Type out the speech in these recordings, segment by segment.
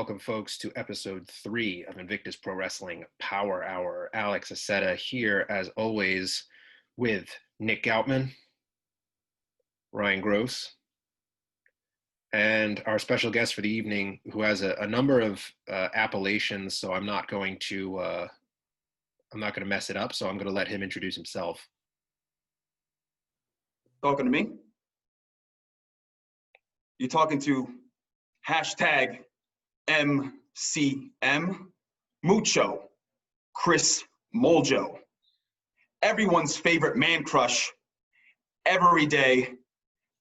welcome, folks, to episode 3 of Invictus Pro Wrestling Power Hour. Alex Aceta here, as always, with Nick Goutman, Ryan Gross, and our special guest for the evening, who has a number of appellations. So I'm not going to mess it up. So I'm going to let him introduce himself. Talking to me? You're talking to hashtag MCM, Mucho, Chris Moljo, everyone's favorite man crush, every day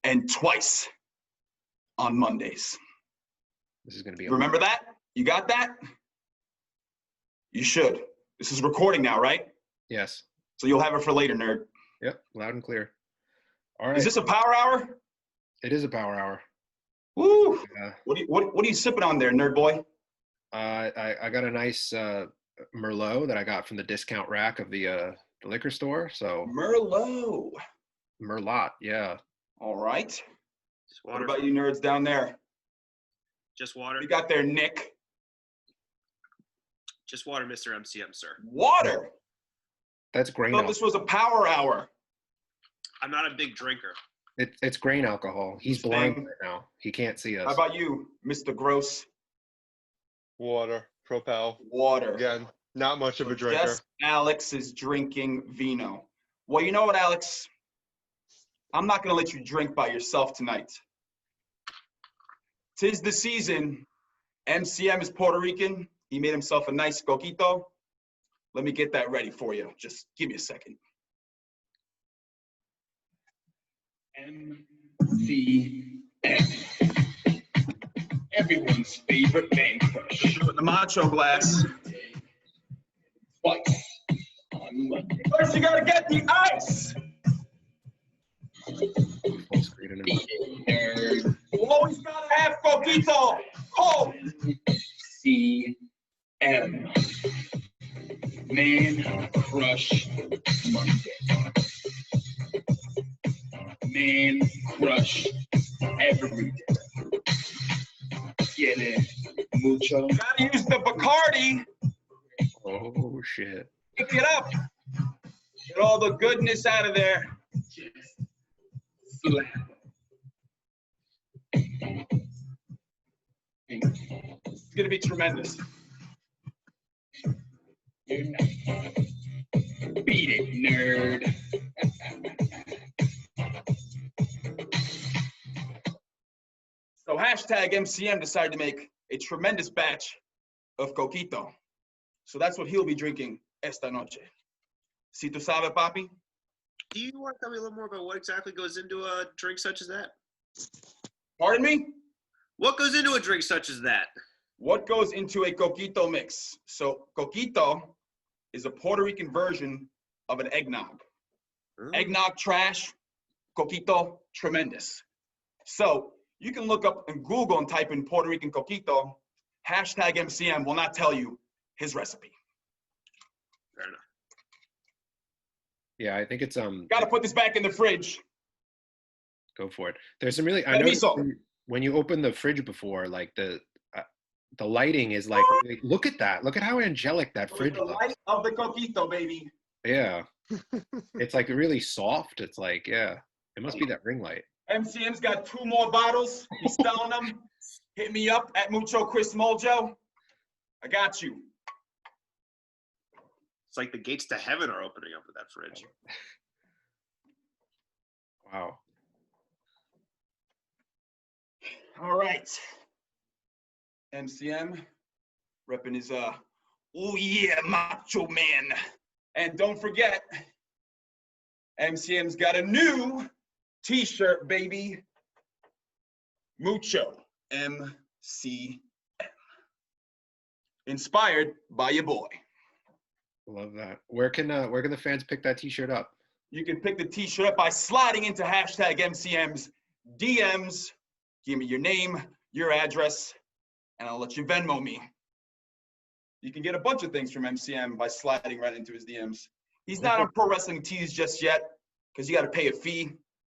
and twice on Mondays. This is going to be. Remember that? You got that? You should. This is recording now, right? Yes. So you'll have it for later, nerd. Yep, loud and clear. All right. Is this a power hour? It is a power hour. Woo! What are you sipping on there, nerd boy? I got a nice Merlot that I got from the discount rack of the liquor store. So Merlot. Merlot, yeah. All right. Just water. What about you nerds down there? Just water. You got there, Nick. Just water, Mr. MCM, sir. Water. That's grain. I thought this was a power hour. I'm not a big drinker. It's grain alcohol. He's blind right now. He can't see us. How about you, Mr. Gross? Water, Propel. Water. Again, not much of a drinker. Just Alex is drinking vino. Well, you know what, Alex? I'm not going to let you drink by yourself tonight. 'Tis the season. MCM is Puerto Rican. He made himself a nice coquito. Let me get that ready for you. Just give me a second. MCM. Everyone's favorite man crush. Do it in the Mucho glass. Twice on Monday. First, you gotta get the ice. You always gotta have coquito. Cold. CM. Man crush Monday. Man crush every day. Get it, Mucho. Gotta use the Bacardi. Oh, shit. Pick it up. Get all the goodness out of there. Just slap. It's gonna be tremendous. Beat it, nerd. So hashtag MCM decided to make a tremendous batch of coquito. So that's what he'll be drinking esta noche. Si tu sabe, papi? Do you want to tell me a little more about what exactly goes into a drink such as that? Pardon me? What goes into a drink such as that? What goes into a coquito mix? So coquito is a Puerto Rican version of an eggnog. Eggnog trash, coquito tremendous. So you can look up in Google and type in Puerto Rican coquito. Hashtag MCM will not tell you his recipe. Fair enough. Yeah, I think it's Gotta put this back in the fridge. Go for it. There's some really. I noticed miso. when you open the fridge before, like the lighting is like. Really, look at that. Look at how angelic that fridge The looks. light of the coquito, baby. Yeah, it's like really soft. It's like, yeah, it must be that ring light. MCM's got 2 more bottles. He's selling them. Hit me up at Mucho Chris Moljo. I got you. It's like the gates to heaven are opening up with that fridge. Wow. All right. MCM repping his oh yeah, macho man. And don't forget, MCM's got a new t-shirt, baby. Mucho MCM. Inspired by your boy. Love that. Where can the fans pick that t-shirt up? You can pick the t-shirt up by sliding into hashtag MCM's DMs. Give me your name, your address, and I'll let you Venmo me. You can get a bunch of things from MCM by sliding right into his DMs. He's not on Pro Wrestling Tees just yet because you got to pay a fee.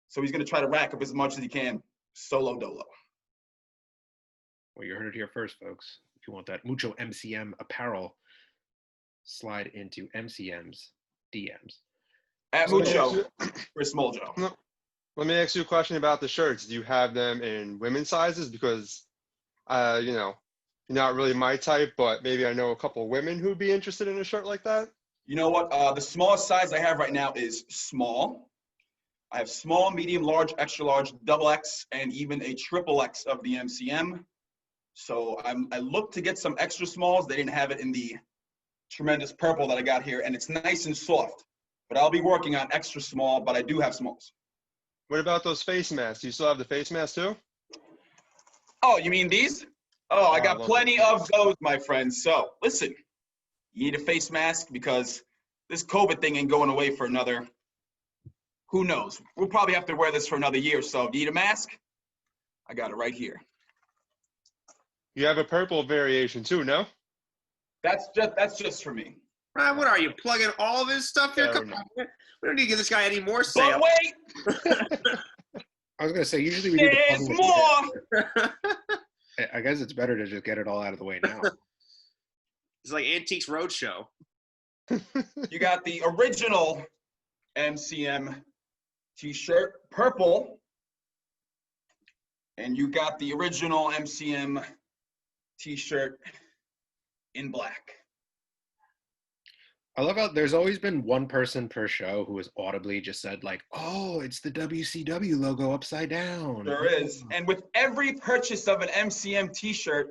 So he's going to try to rack up as much as he can, solo dolo. Well, you heard it here first, folks. If if you want that Mucho MCM apparel, slide into MCM's DMs. At So let me ask Mucho, you- Chris Moljo. No, let me ask you a question about the shirts. Do you have them in women's sizes? Because, you know, you're not really my type, but maybe I know a couple of women who'd be interested in a shirt like that. You know what? The smallest size I have right now is small. I have small, medium, large, extra large, double X, and even a triple X of the MCM. So I looked to get some extra smalls. They didn't have it in the tremendous purple that I got here, and it's nice and soft. But I'll be working on extra small, but I do have smalls. What about those face masks? Do you still have the face mask too? Oh, you mean these? Oh, I I got love plenty those. of those, my friends. So listen, you need a face mask because this COVID thing ain't going away for another, who knows? We'll probably have to wear this for another year. So if you need a mask, I got it right here. You have a purple variation too, no? That's just for me. Ryan, what are you plugging all of his stuff here? Fair Come enough. on, man. We don't need to give this guy any more But sales. wait, I was gonna say usually we do the there's plugging at the more. end. I guess it's better to just get it all out of the way now. It's like Antiques Roadshow. You got the original MCM t-shirt, purple. And you got the original MCM t-shirt in black. I love how there's always been one person per show who has audibly just said like, "Oh, it's the WCW logo upside down." There is. And with every purchase of an MCM t-shirt,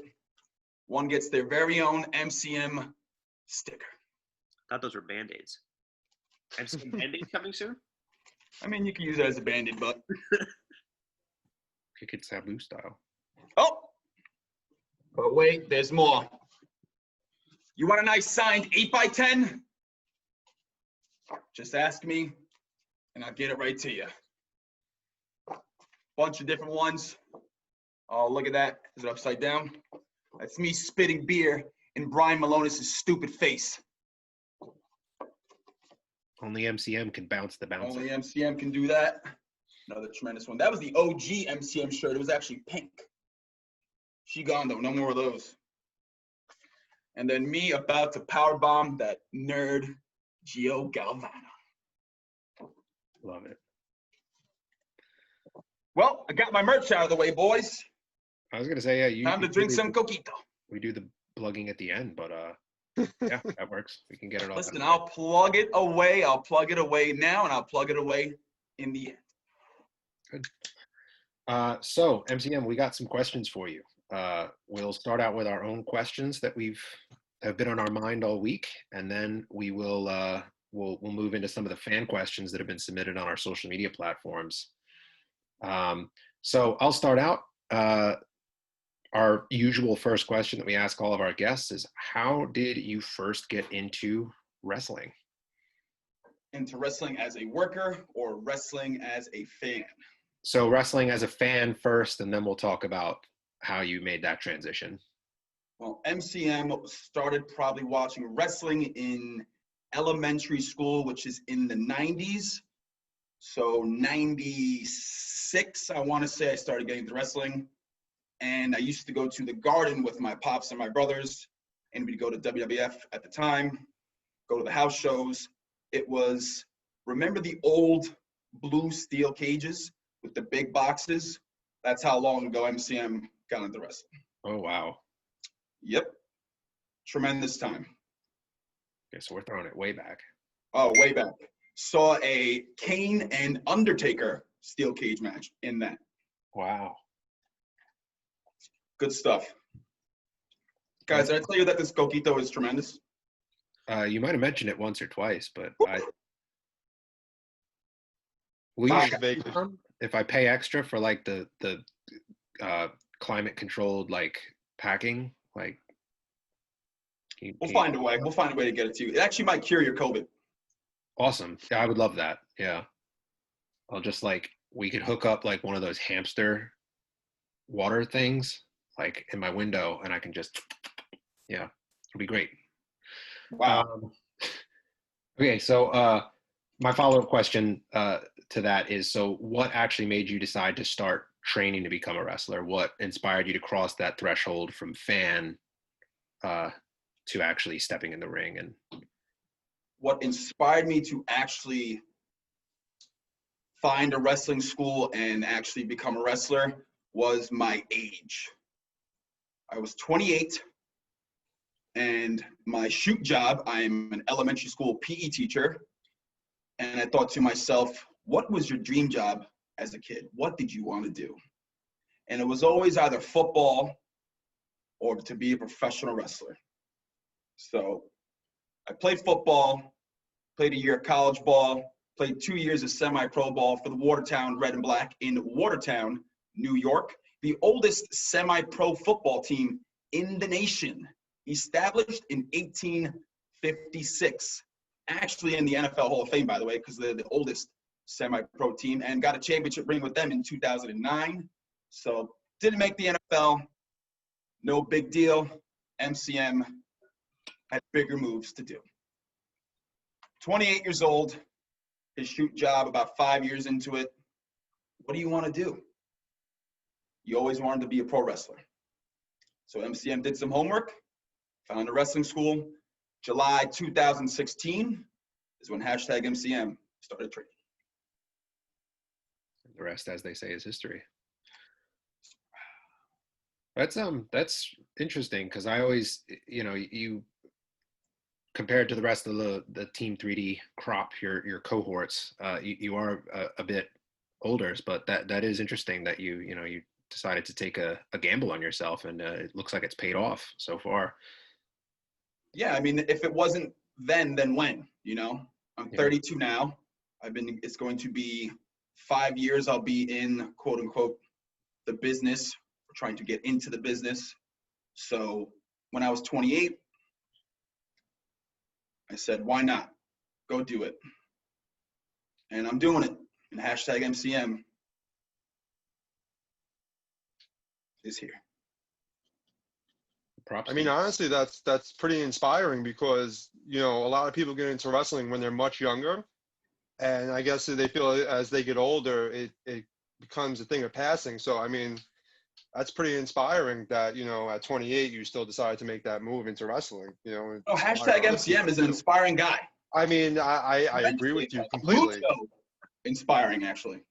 one gets their very own MCM sticker. I thought those were Band-Aids. And some Band-Aids coming soon? I mean, you can use it as a Band-Aid, but Kick it Sabu style. oh, but wait, there's more. You want a nice signed 8x10? Just ask me, and I'll get it right to you. Bunch of different ones. Oh, look at that. Is it upside down? That's me spitting beer in Brian Malonis' stupid face. Only MCM can bounce the bouncer. Only MCM can do that. Another tremendous one. That was the OG MCM shirt. It was actually pink. She gone though. No more of those. And then me about to powerbomb that nerd Gio Galvano. Love it. Well, I got my merch out of the way, boys. I was gonna say, yeah, Time to drink some coquito. We do the plugging at the end, but yeah, that works. We can get it all. Listen, out. I'll plug it away. I'll plug it away now, and I'll plug it away in the end. Good. So MCM, we got some questions for you. We'll start out with our own questions that have been on our mind all week, and then we will we'll move into some of the fan questions that have been submitted on our social media platforms. So I'll start out. Our usual first question that we ask all of our guests is, how did you first get into wrestling? Into wrestling as a worker or wrestling as a fan? So wrestling as a fan first, and then we'll talk about how you made that transition. Well, MCM started probably watching wrestling in elementary school, which is in the 90s. So 96, I want to say, I started getting into wrestling. And I used to go to the Garden with my pops and my brothers, and we'd go to WWF at the time, go to the house shows. It was, remember the old blue steel cages with the big boxes? That's how long ago MCM got into wrestling. Oh, wow. Yep. Tremendous time. Okay, so we're throwing it way back. Oh, way back. Saw a Kane and Undertaker steel cage match in that. Wow. Good stuff. Guys, did I tell you that this coquito is tremendous? You might have mentioned it once or twice, but will Ah, you ship me some if I pay extra for like the climate controlled like packing? Like, We'll find a way. We'll find a way to get it to you. It actually might cure your COVID. Awesome. Yeah, I would love that. Yeah. I'll just like, we could hook up like one of those hamster water things like in my window, and I can just, yeah, it'll be great. Wow. Okay, so my follow-up question to that is, so what actually made you decide to start training to become a wrestler? What inspired you to cross that threshold from fan to actually stepping in the ring? And what inspired me to actually find a wrestling school and actually become a wrestler was my age. I was 28, and my shoot job, I'm an elementary school PE teacher, and I thought to myself, what was your dream job as a kid? What did you want to do? And it was always either football or to be a professional wrestler. So I played football, played a year of college ball, played 2 years of semi-pro ball for the Watertown Red and Black in Watertown, New York, the oldest semi-pro football team in the nation, established in 1856. Actually in the NFL Hall of Fame, by the way, because they're the oldest semi-pro team, and got a championship ring with them in 2009. So didn't make the NFL, no big deal. MCM had bigger moves to do. 28 years old, his shoot job about 5 years into it. What do you want to do? You always wanted to be a pro wrestler. So MCM did some homework, found a wrestling school. July 2016 is when #MCM started training. the rest, as they say, is history. That's interesting, because I always, you compared to the rest of the Team 3D crop, your cohorts, you are a bit older, but that is interesting that you decided to take a gamble on yourself, and it looks like it's paid off so far. Yeah, I mean, if it wasn't then when? I'm Yeah. 32 now. It's going to be 5 years I'll be in, quote unquote, the business, trying to get into the business. So when I was 28, I said, why not? Go do it. And I'm doing it. And #MCM is here. Props. I mean, honestly, that's pretty inspiring, because a lot of people get into wrestling when they're much younger, and I guess they feel as they get older, it becomes a thing of passing. So I mean, that's pretty inspiring that at 28 you still decided to make that move into wrestling. Oh, #MCM is an inspiring guy. I mean, I agree with you completely. Mucho inspiring, actually.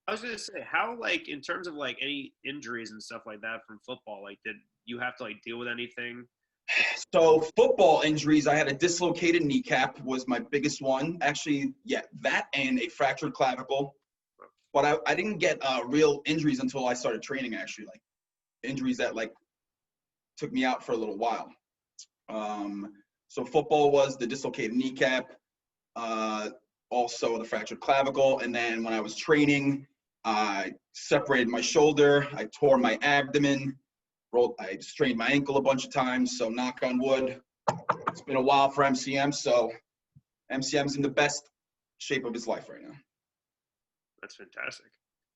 I was gonna say, how, like, in terms of like any injuries and stuff like that from football, like, did you have to like deal with anything? So football injuries, I had a dislocated kneecap was my biggest one. Actually, yeah, that and a fractured clavicle. But I didn't get real injuries until I started training, actually, like injuries that like took me out for a little while. So football was the dislocated kneecap, also the fractured clavicle. And then when I was training, I separated my shoulder, I tore my abdomen, I strained my ankle a bunch of times. So knock on wood, it's been a while for MCM. So MCM's in the best shape of his life right now. That's fantastic.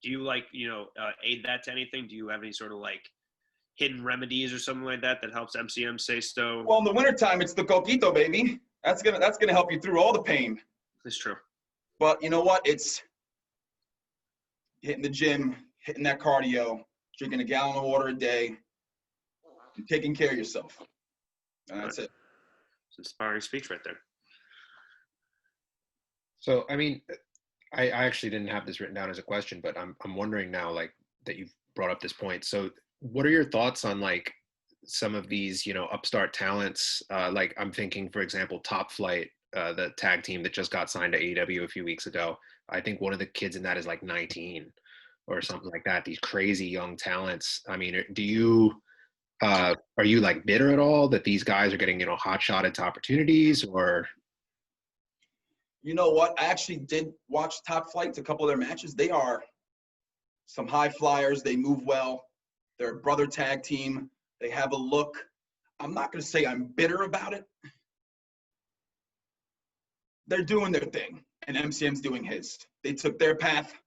Do you like, aid that to anything? Do you have any sort of like hidden remedies or something like that helps MCM stay stoked? Well, in the wintertime, it's the coquito, baby. That's gonna help you through all the pain. That's true. But you know what? It's hitting the gym, hitting that cardio, drinking a gallon of water a day, and taking care of yourself. And that's it. It's an inspiring speech right there. So, I mean, I actually didn't have this written down as a question, but I'm wondering now, like, that you've brought up this point. So what are your thoughts on like some of these, upstart talents? Like, I'm thinking, for example, Top Flight, the tag team that just got signed to AEW a few weeks ago. I think one of the kids in that is like 19 or something like that. These crazy young talents. I mean, are you like bitter at all that these guys are getting, hot shotted to opportunities? Or You know what? I actually did watch Top Flight, a couple of their matches. They are some high flyers. They move well. They're a brother tag team. They have a look. I'm not going to say I'm bitter about it. They're doing their thing, and MCM's doing his. They took their path.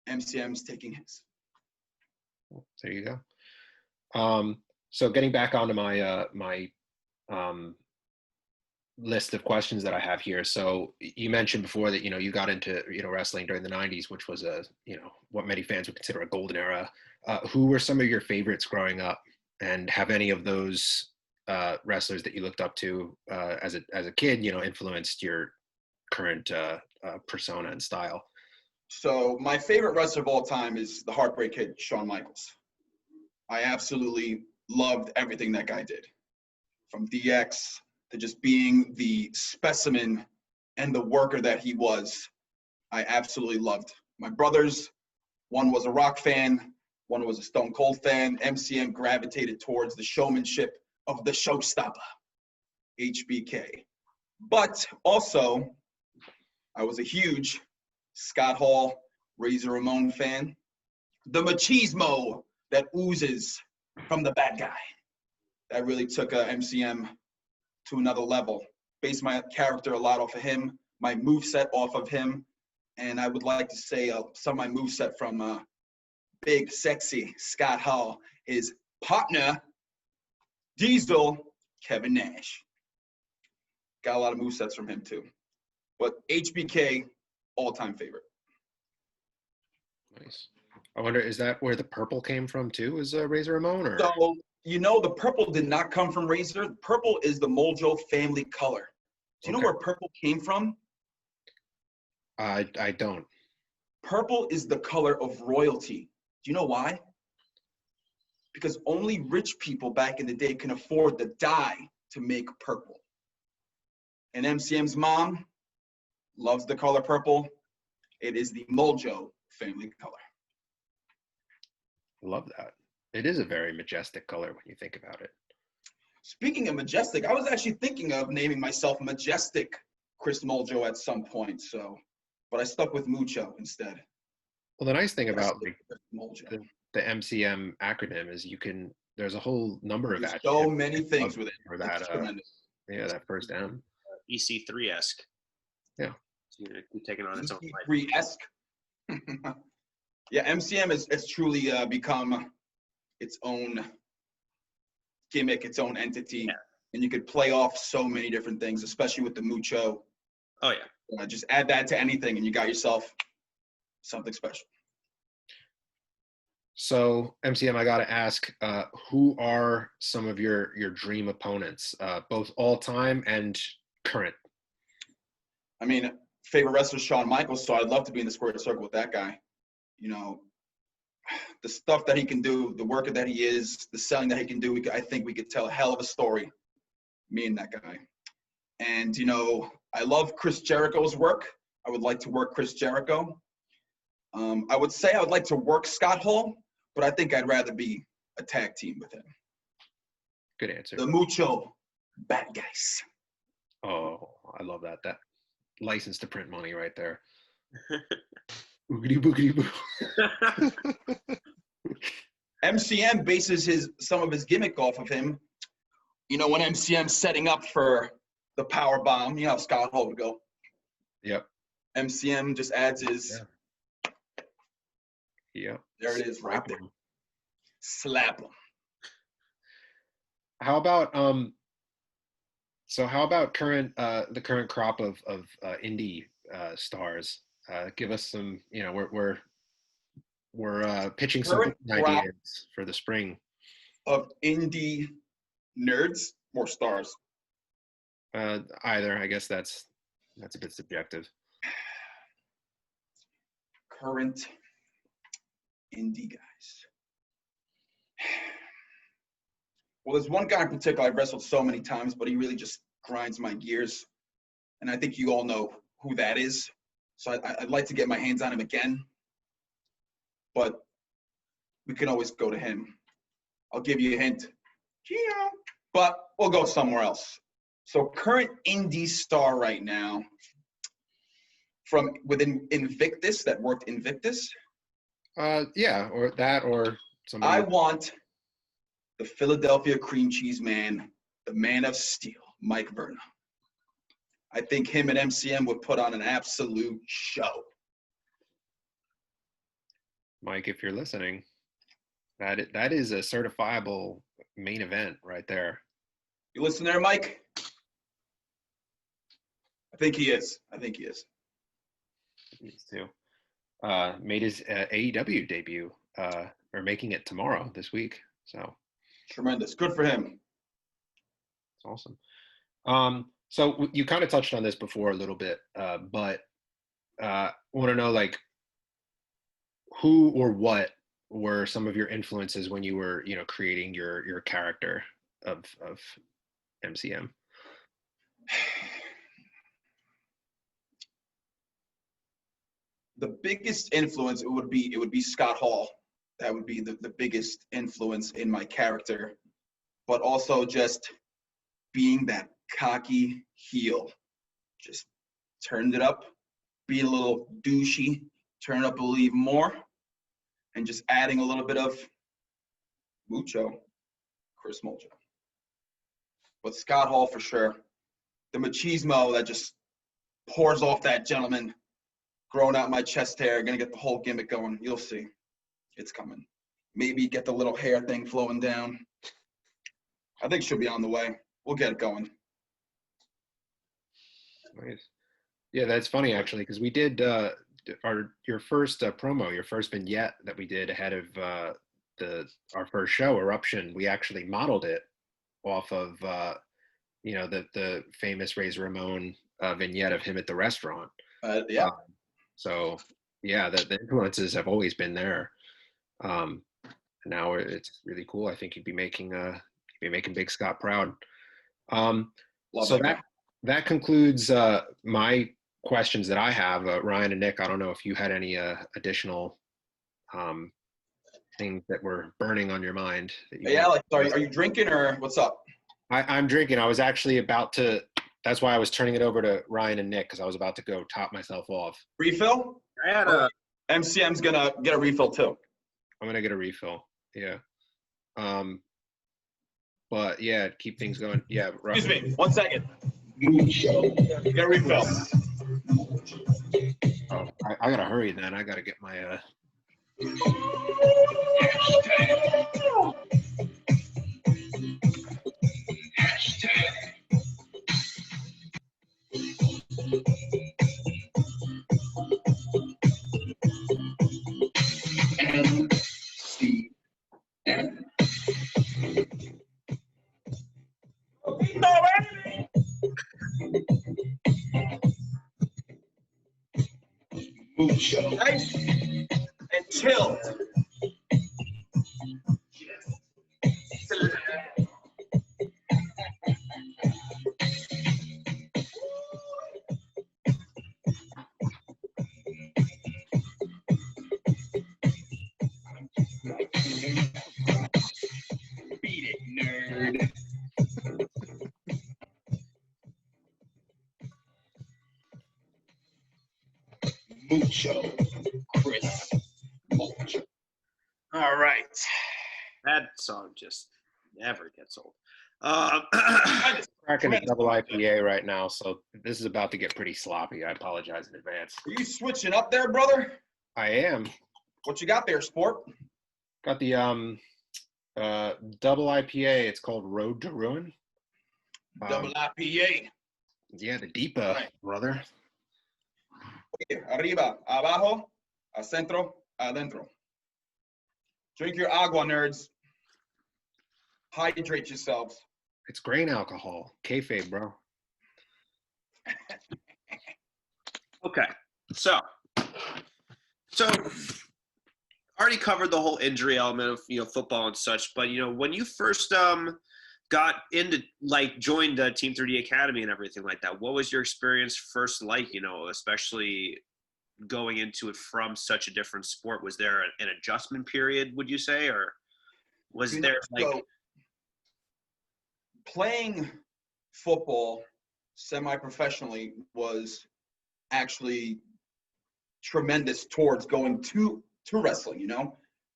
MCM's taking his. there you go. So getting back onto my list of questions that I have here. So you mentioned before that, you got into, wrestling during the 90s, which was what many fans would consider a golden era. Who were some of your favorites growing up, and have any of those wrestlers that you looked up to as a kid, influenced your current persona and style? So my favorite wrestler of all time is the Heartbreak Kid, Shawn Michaels. I absolutely loved everything that guy did, from DX to just being the specimen and the worker that he was. I absolutely loved. My brothers, one was a Rock fan, one was a Stone Cold fan. MCM gravitated towards the showmanship of the showstopper, HBK. But also, I was a huge Scott Hall, Razor Ramon fan. The machismo that oozes from the bad guy. That really took MCM to another level. Based my character a lot off of him, my moveset off of him, and I would like to say some of my moveset from big, sexy Scott Hall, his partner, Diesel, Kevin Nash. Got a lot of movesets from him too. But HBK, all-time favorite. Nice. I wonder, is that where the purple came from too? Is Razor Ramon, or? So, the purple did not come from Razor. Purple is the Moljo family color. Do you know where purple came from? I don't. Purple is the color of royalty. Do you know why? Because only rich people back in the day can afford the dye to make purple. And MCM's mom loves the color purple. It is the Moljo family color. Love that. It is a very majestic color when you think about it. Speaking of majestic, I was actually thinking of naming myself Majestic Chris Moljo at some point, but I stuck with Mucho instead. Well, the nice thing about the MCM acronym is there's a whole number of so many things with it. For that, that first M. EC3-esque. Yeah. So, keep taking on its own life. EC3-esque. Yeah, MCM has truly become its own gimmick, its own entity, and you could play off so many different things, especially with the Mucho. Oh yeah. Just add that to anything, and you got yourself something special. So MCM, I got to ask, who are some of your dream opponents, both all time and current? I mean, favorite wrestler Shawn Michaels, so I'd love to be in the squared circle with that guy. The stuff that he can do, the worker that he is, the selling that he can do, I think we could tell a hell of a story, me and that guy. And, I love Chris Jericho's work. I would like to work Chris Jericho. I would say I would like to work Scott Hall, but I think I'd rather be a tag team with him. Good answer. The Mucho bad guys. Oh, I love that. That license to print money right there. Boogity boogity boo. MCM bases some of his gimmick off of him. When MCM's setting up for the power bomb, how Scott Hall would go. Yep. MCM just adds his. Yep. There it is, right there. Slap him. How about how about the current crop of indie stars? Give us some. We're pitching some ideas for the spring. Of indie nerds or stars? Either. I guess that's a bit subjective. Current indie guys. Well, there's one guy in particular I've wrestled so many times, but he really just grinds my gears. And I think you all know who that is. So I'd like to get my hands on him again. But we can always go to him. I'll give you a hint. But we'll go somewhere else. So current indie star right now from within Invictus, that worked Invictus. Yeah, or that, or somebody. I want the Philadelphia cream cheese man, the man of steel, Mike Verna. I think him and MCM would put on an absolute show. Mike, if you're listening, that is a certifiable main event right there. You listen there, Mike? I think he is. He needs to. Made his AEW debut, or making it tomorrow this week. So tremendous. Good for him. awesome. So you kind of touched on this before a little bit, but want to know like who or what were some of your influences when you were, creating your character of MCM? The biggest influence, it would be Scott Hall. That would be the biggest influence in my character, but also just being that cocky heel. Just turned it up, be a little douchey, turn up a little even more, and just adding a little bit of Mucho, Chris Moljo. But Scott Hall for sure. The machismo that just pours off that gentleman, growing out my chest hair, gonna get the whole gimmick going. You'll see. It's coming. Maybe get the little hair thing flowing down. I think she'll be on the way. We'll get it going. Nice. Yeah, that's funny actually, because we did your first promo, your first vignette that we did ahead of our first show, Eruption. We actually modeled it off of the famous Razor Ramon vignette of him at the restaurant. Yeah. So yeah, the influences have always been there. Now it's really cool. I think you'd be making Big Scott proud. So that concludes my questions that I have. Ryan and Nick, I don't know if you had any additional things that were burning on your mind. Are you drinking or what's up? I'm drinking. I was actually about to. That's why I was turning it over to Ryan and Nick, because I was about to go top myself off. Refill? I had MCM's gonna get a refill too. I'm gonna get a refill. Yeah. But yeah, keep things going. Yeah. Excuse me. 1 second. Get a refill. Oh, I gotta hurry then. I gotta get my. MCM. Mucho. Nice and chilled. Beat it, nerd. Mucho, Chris Moljo. All right. that song just never gets old. Cracking a double IPA right now, so this is about to get pretty sloppy. I apologize in advance. Are you switching up there, brother? I am. What you got there, sport? Got the double IPA. It's called Road to Ruin. Double IPA. Yeah, the Deepa, Right. brother. Arriba, abajo, a centro, adentro. Drink your agua, nerds. Hydrate yourselves. It's grain alcohol. Kayfabe, bro. Okay, so already covered the whole injury element of football and such, but when you first got into joined Team 3D Academy and everything like that, what was your experience first like? Especially going into it from such a different sport. Was there an adjustment period, would you say, or was there playing football semi-professionally was actually tremendous towards going to wrestling.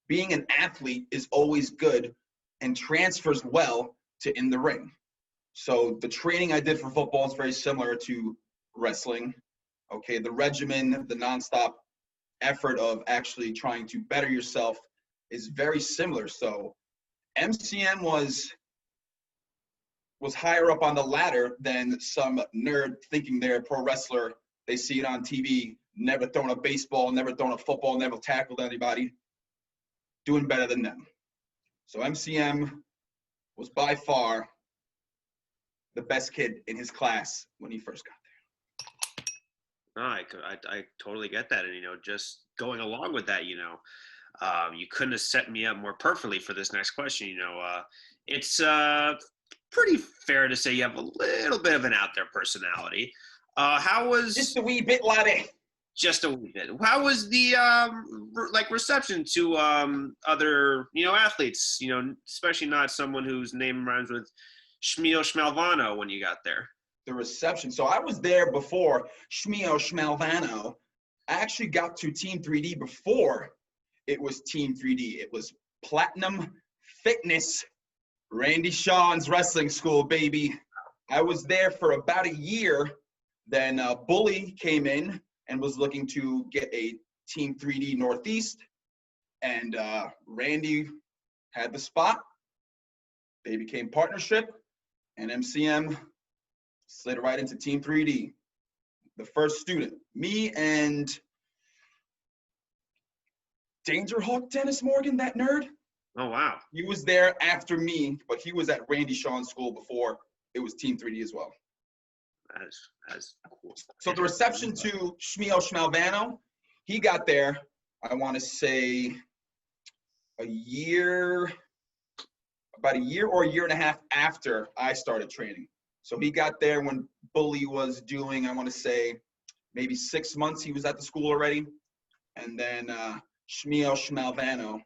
Being an athlete is always good and transfers well to in the ring. So the training I did for football is very similar to wrestling. Okay, the regimen, the nonstop effort of actually trying to better yourself is very similar. So MCM was higher up on the ladder than some nerd thinking they're a pro wrestler. They see it on TV, never thrown a baseball, never thrown a football, never tackled anybody, doing better than them. So MCM was by far the best kid in his class when he first got No, I totally get that. And, just going along with that, you couldn't have set me up more perfectly for this next question. It's pretty fair to say you have a little bit of an out there personality. How was there. Just a wee bit, laddie. just a wee bit? How was the reception to other athletes? Especially not someone whose name rhymes with Shmio Schmalvano when you got there. The reception. So I was there before Shmio Schmalvano. I actually got to Team 3D before it was Team 3D. It was Platinum Fitness, Randy Sean's wrestling school, baby. I was there for about a year. Then Bully came in and was looking to get a Team 3D Northeast. And Randy had the spot. They became partnership. And MCM slid right into Team 3D. The first student. Me and Danger Hawk Dennis Morgan, that nerd. Oh, wow. He was there after me, but he was at Randy Sean's school before it was Team 3D as well. That's cool. So the reception to Shmio Schmalvano, he got there, I want to say about a year or a year and a half after I started training. So he got there when Bully was doing, I want to say, maybe 6 months he was at the school already. And then Shmio Schmalvano,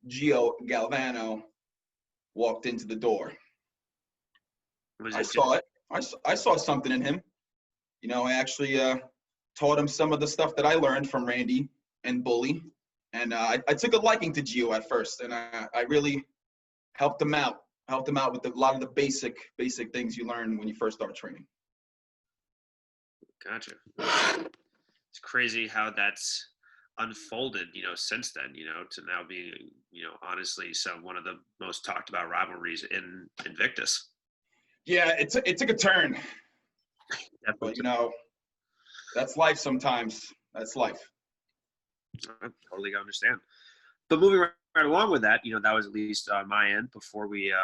Gio Galvano, walked into the door. I saw it. I saw something in him. I actually taught him some of the stuff that I learned from Randy and Bully. And I took a liking to Gio at first. And I really helped him out with a lot of the basic things you learn when you first start training. Gotcha. It's crazy how that's unfolded, since then, to now being, honestly, one of the most talked about rivalries in Invictus. Yeah, it took a turn. Definitely. But, that's life sometimes. That's life. I totally understand. But moving right along with that, that was at least on my end. Before we,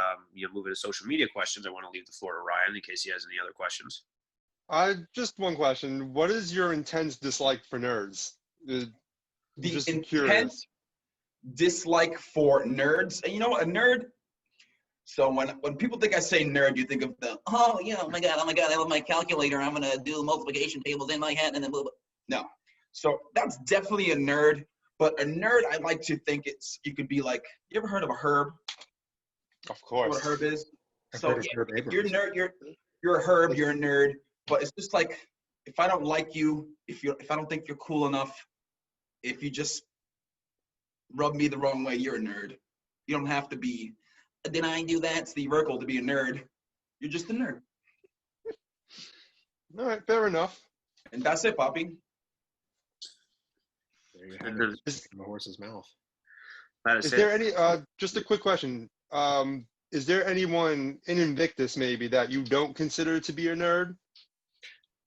move into social media questions, I want to leave the floor to Ryan in case he has any other questions. Just one question. What is your intense dislike for nerds? The Just intense curious. dislike for nerds. And a nerd. So when people think I say nerd, you think of oh my god, I love my calculator. I'm gonna do multiplication tables in my head and then blah, blah. No. So that's definitely a nerd. But a nerd, I like to think you could be like, you ever heard of a herb? Of course. What a herb is? I've So heard of Herb you're a Abrams. nerd. You're a herb. You're a nerd. But it's just like, if I don't like you, if I don't think you're cool enough, if you just rub me the wrong way, you're a nerd. You don't have to be did I do that, Steve Urkel, to be a nerd. You're just a nerd. All right, fair enough. And that's it, Poppy. There you have it. From the horse's mouth. Is there any, just a quick question. Is there anyone in Invictus maybe that you don't consider to be a nerd?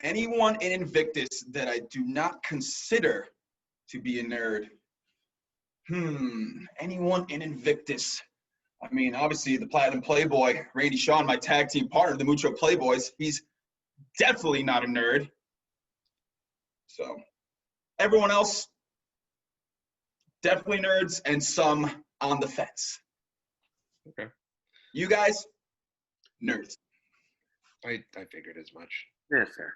Anyone in Invictus that I do not consider to be a nerd? Anyone in Invictus? I mean, obviously the Platinum Playboy, Randy Sean, my tag team partner, the Mucho Playboys, he's definitely not a nerd. So everyone else, definitely nerds, and some on the fence. Okay. You guys, nerds. I figured as much. Yeah, fair.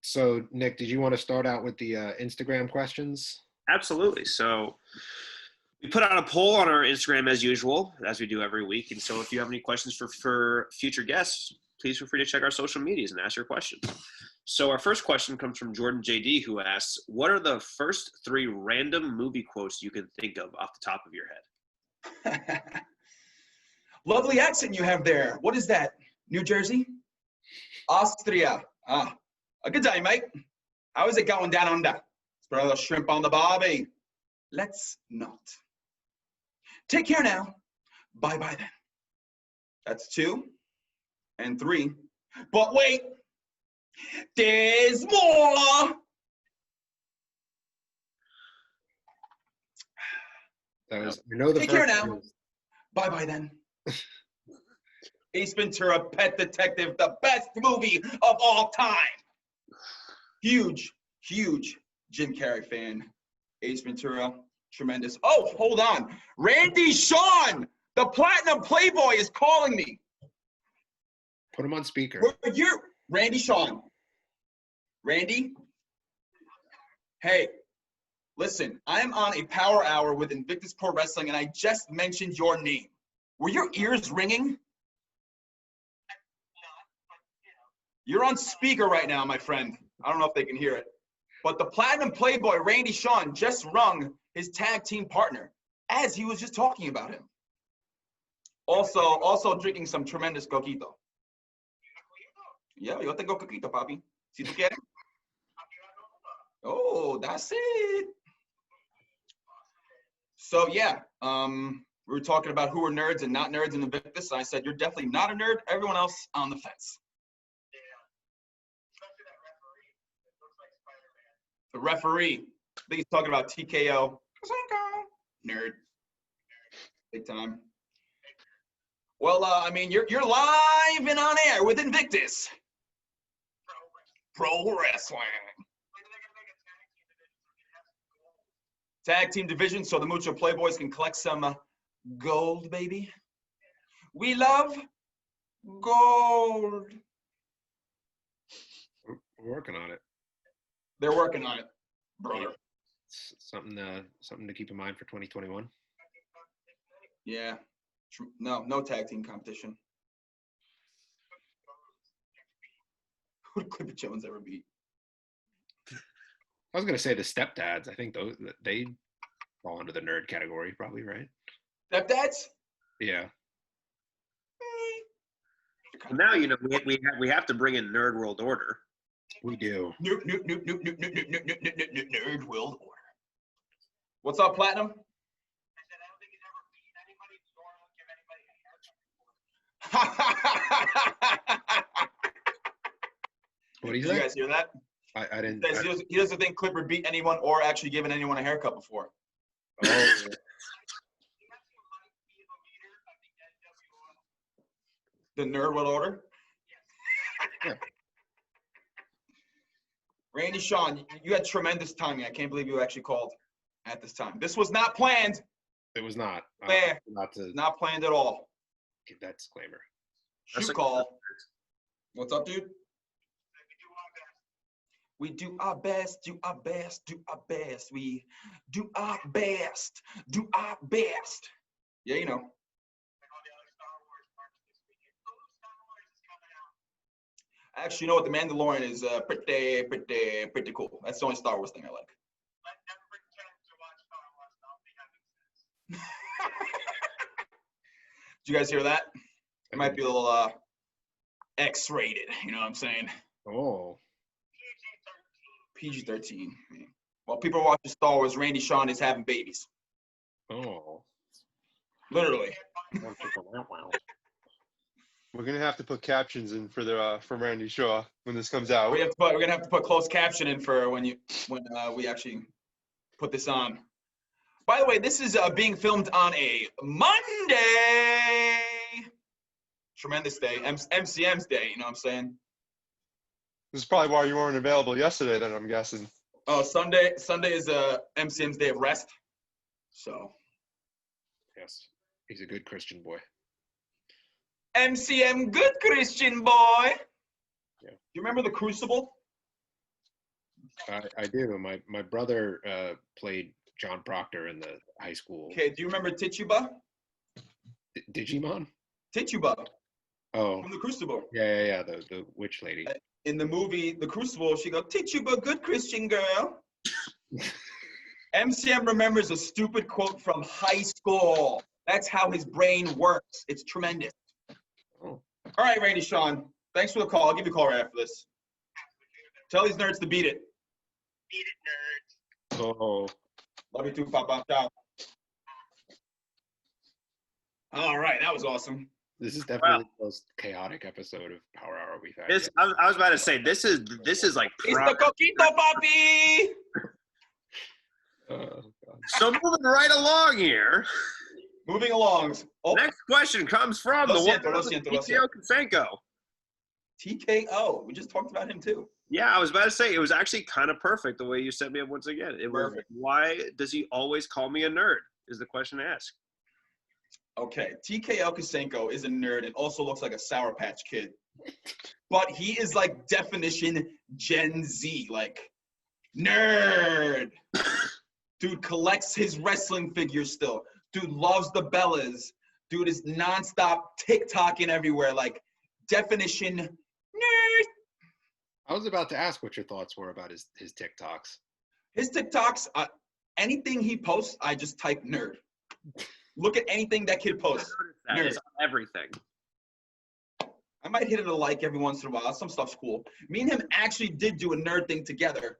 So, Nick, did you want to start out with the Instagram questions? Absolutely. So we put out a poll on our Instagram as usual, as we do every week. And so if you have any questions for future guests, please feel free to check our social medias and ask your questions. So our first question comes from Jordan JD, who asks, what are the first 3 random movie quotes you can think of off the top of your head? Lovely accent you have there. What is that? New Jersey? Austria. A good day, mate. How is it going down under? Let's put a little shrimp on the barbie. Let's not. Take care now. Bye-bye then. That's 2 and 3. But wait, there's more. That was, I know the Take first care now. one is, Bye-bye then. Ace Ventura, Pet Detective, the best movie of all time. Huge Jim Carrey fan. Ace Ventura, tremendous. Oh, hold on. Randy Sean, the Platinum Playboy, is calling me. Put him on speaker. You're Randy Sean. Randy? Hey, listen, I'm on a power hour with Invictus Pro Wrestling, and I just mentioned your name. Were your ears ringing? You're on speaker right now, my friend. I don't know if they can hear it. But the Platinum Playboy, Randy Sean, just rung his tag team partner as he was just talking about him. Also drinking some tremendous coquito. Yeah, yo tengo coquito, papi. Si tú quieres. Oh, that's it. So yeah, we were talking about who are nerds and not nerds in Invictus. I said, you're definitely not a nerd. Everyone else on the fence. The referee. I think he's talking about TKO. Nerd. Big time. Well, I mean, you're live and on air with Invictus. Pro Wrestling. Tag team division so the Mucho Playboys can collect some gold, baby. We love gold. We're working on it. They're working on it, brother. Something to keep in mind for 2021. Yeah. No tag team competition. Who did Clipper Jones ever beat? I was gonna say the stepdads. I think they fall under the nerd category, probably, right? Stepdads? Yeah. Now you know we have to bring in Nerd World Order. We do. Nerd World Order. What's up, Platinum? What do you Did say? you guys hear that? I didn't. He doesn't think Clipper beat anyone or actually given anyone a haircut before. Oh, The Nerd World Order? Yeah. Randy Sean, you had tremendous timing. I can't believe you actually called at this time. This was not planned. It was not. Not planned at all. Give that disclaimer. Shoot call. What's up, dude? We do our best, do our best, do our best. We do our best, do our best. Yeah, you know. Actually, you know what? The Mandalorian is pretty cool. That's the only Star Wars thing I like. Did you guys hear that? It might be a little X-rated. You know what I'm saying? Oh. PG-13. While people are watching Star Wars, Randy Sean is having babies. Oh. Literally. We're gonna have to put captions in for Randy Shaw when this comes out. We're gonna have to put closed caption in for when we actually put this on. By the way, this is being filmed on a Monday. Tremendous day, MCM's day. You know what I'm saying? This is probably why you weren't available yesterday. Then I'm guessing. Oh, Sunday is MCM's day of rest. So. Yes, he's a good Christian boy. MCM, good Christian boy. Yeah. Do you remember the Crucible? I do. My brother played John Proctor in the high school. Okay. Do you remember Tituba? Digimon? Tituba. Oh. From the Crucible. Yeah. The witch lady. In the movie The Crucible, she goes, Tituba, good Christian girl. MCM remembers a stupid quote from high school. That's how his brain works. It's tremendous. Oh. All right, Randy Sean. Thanks for the call. I'll give you a call right after this. Tell these nerds to beat it. Beat it, nerds. Oh. Love you too, Papa. Ciao. All right, that was awesome. This is definitely the most chaotic episode of Power Hour we've had. This I was about to say this is like It's the coquito, papi. Oh, God. So moving right along here. Moving along. Oh, Next question comes from Lo the one siento, lo siento, lo TKO Kusenko. TKO. We just talked about him too. Yeah, I was about to say it was actually kind of perfect the way you set me up once again. It was Perfect. why does he always call me a nerd? Is the question to ask. Okay, TKO Kusenko is a nerd and also looks like a Sour Patch Kid. But he is like definition Gen Z, like nerd. Dude collects his wrestling figures still. Dude loves the Bellas. Dude is nonstop TikToking everywhere, like definition nerd. I was about to ask what your thoughts were about his TikToks. His TikToks, anything he posts, I just type nerd. Look at anything that kid posts. That is everything. I might hit it a like every once in a while. Some stuff's cool. Me and him actually did do a nerd thing together.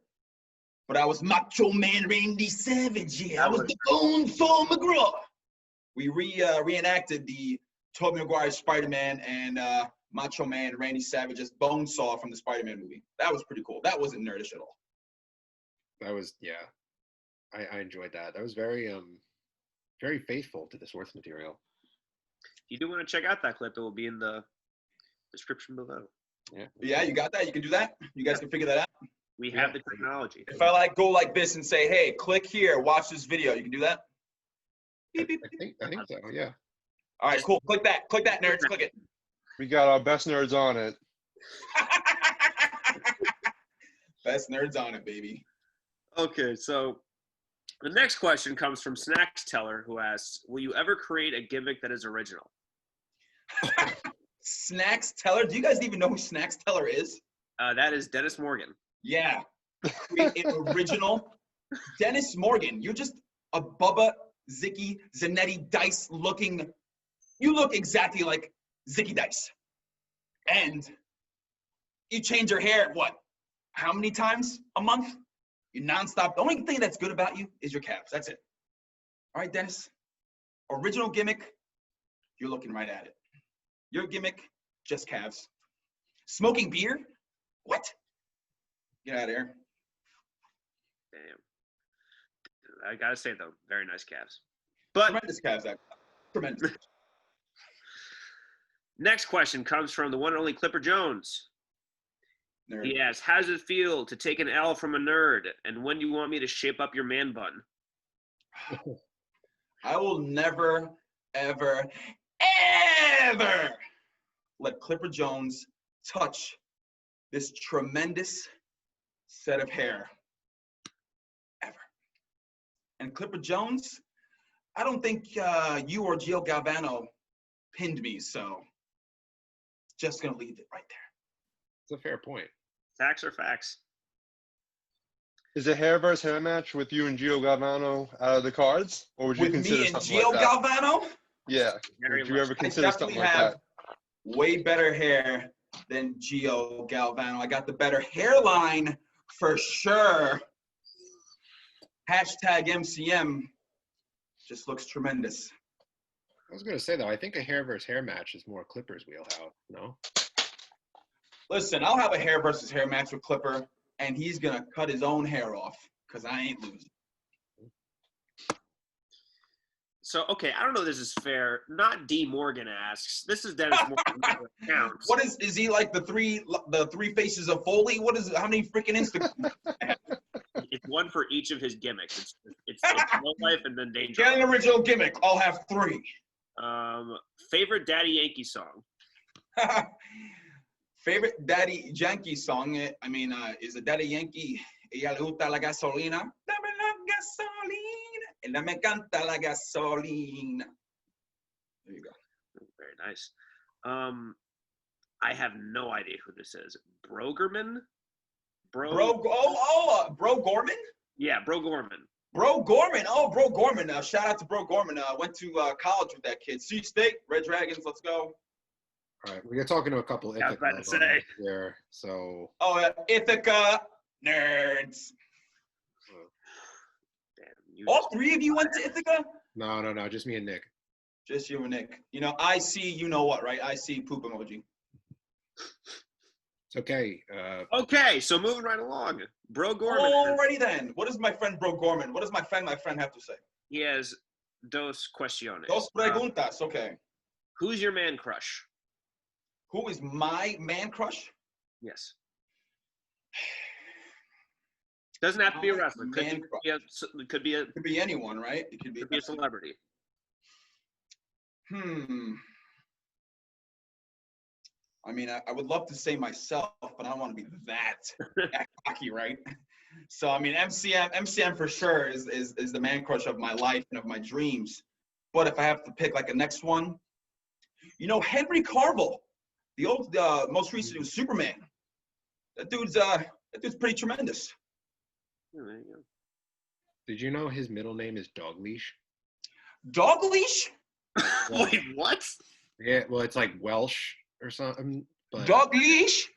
But I was Macho Man Randy Savage. Yeah, I was the Bonesaw McGraw. We reenacted the Tobey Maguire Spider-Man and Macho Man Randy Savage's Bonesaw from the Spider-Man movie. That was pretty cool. That wasn't nerdish at all. That was, yeah, I enjoyed that. That was very very faithful to the source material. If you do want to check out that clip, it will be in the description below. Yeah, you got that? You can do that? You guys can figure that out? We have the technology. If I like go like this and say, hey, click here, watch this video, you can do that? I think so, yeah. All right, cool. Click that, nerds. Click it. We got our best nerds on it. Best nerds on it, baby. Okay, so the next question comes from Snacks Teller, who asks, will you ever create a gimmick that is original? Snacks Teller? Do you guys even know who Snacks Teller is? That is Dennis Morgan. Yeah. Create an original. Dennis Morgan, you're just a Bubba Zicky Zanetti Dice looking. You look exactly like Zicky Dice. And you change your hair, what? How many times a month? You nonstop. The only thing that's good about you is your calves. That's it. All right, Dennis. Original gimmick, you're looking right at it. Your gimmick, just calves. Smoking beer? What? Get out of here. Damn. I gotta say though, very nice calves. But Tremendous calves, actually. Tremendous. Next question comes from the one and only Clipper Jones. Nerd. He asks, how does it feel to take an L from a nerd? And when do you want me to shape up your man bun? I will never, ever, ever let Clipper Jones touch this tremendous set of hair. Ever. And Clipper Jones, I don't think you or Gio Galvano pinned me, so just gonna leave it right there. It's a fair point. Facts are facts. Is a hair versus hair match with you and Gio Galvano out of the cards? Or would you With consider me and something Gio like that? Galvano, Yeah. Very Would you much. ever I consider something definitely like have that? way better hair than Gio Galvano. I got the better hairline for sure. Hashtag MCM just looks tremendous. I was going to say, though, I think a hair versus hair match is more Clipper's wheelhouse, no? Listen, I'll have a hair versus hair match with Clipper, and he's going to cut his own hair off because I ain't losing. So, okay, I don't know if this is fair. Not D. Morgan asks. This is Dennis Morgan. Counts. What is he like the three faces of Foley? What is it? How many freaking Instagram? It's one for each of his gimmicks. It's Low Life and then Danger. Get an original gimmick. I'll have 3. Favorite Daddy Yankee song? Favorite Daddy Yankee song, is a Daddy Yankee. Ella le gusta la gasolina. Dame la gasolina. Ella me canta la gasolina. There you go. Very nice. I have no idea who this is. Brogerman? Bro Gorman? Yeah, Bro Gorman. Bro Gorman. Oh, Bro Gorman. Shout out to Bro Gorman. Went to college with that kid. Sioux State, Red Dragons. Let's go. All right, we're talking to a couple I was about to Ithaca say. here, so Oh, Ithaca nerds. Damn, All 3 of you went to Ithaca? no, just me and Nick. Just you and Nick. You know, I see, you know what, right? I see poop emoji. It's okay. Okay, so moving right along. Bro Gorman. Alrighty then. What does my friend Bro Gorman, what does my friend have to say? He has dos cuestiones. Dos preguntas. Okay. Who's your man crush? Who is my man crush? Yes. Doesn't have to be a My wrestler. man Could be a Could be anyone, right? It could be a celebrity. I mean, I would love to say myself, but I don't want to be that cocky, right? So I mean, MCM for sure is the man crush of my life and of my dreams. But if I have to pick like a next one, Henry Cavill, the old most recent was Superman. That dude's pretty tremendous. Oh, there you go. Did you know his middle name is Dogleash? Dogleash? Wait, what? Yeah, well, it's like Welsh or something. But Dogleash?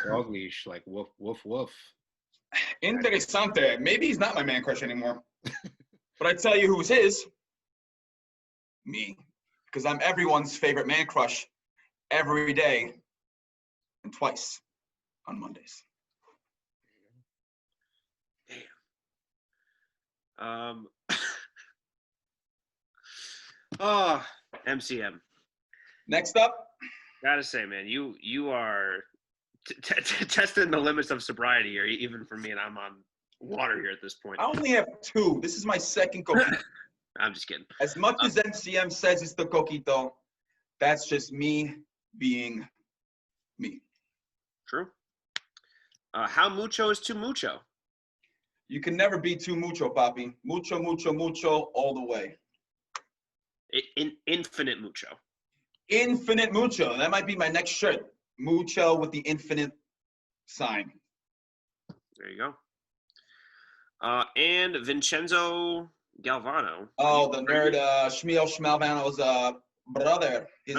Dogleash, like woof, woof, woof. Interesante. Maybe he's not my man crush anymore. But I tell you who's his. Me. Because I'm everyone's favorite man crush every day and twice on Mondays. Oh, MCM. Next up. Gotta say, man, you are testing the limits of sobriety here, even for me, and I'm on water here at this point. I only have two. This is my second coquito. I'm just kidding. As much as MCM says it's the coquito, that's just me being me. True. How mucho is too mucho? You can never be too mucho, papi. Mucho, mucho, mucho, all the way. Infinite mucho. Infinite mucho. That might be my next shirt. Mucho with the infinite sign. There you go. And Vincenzo Galvano. Oh, the nerd Shmuel Schmalvano's brother. His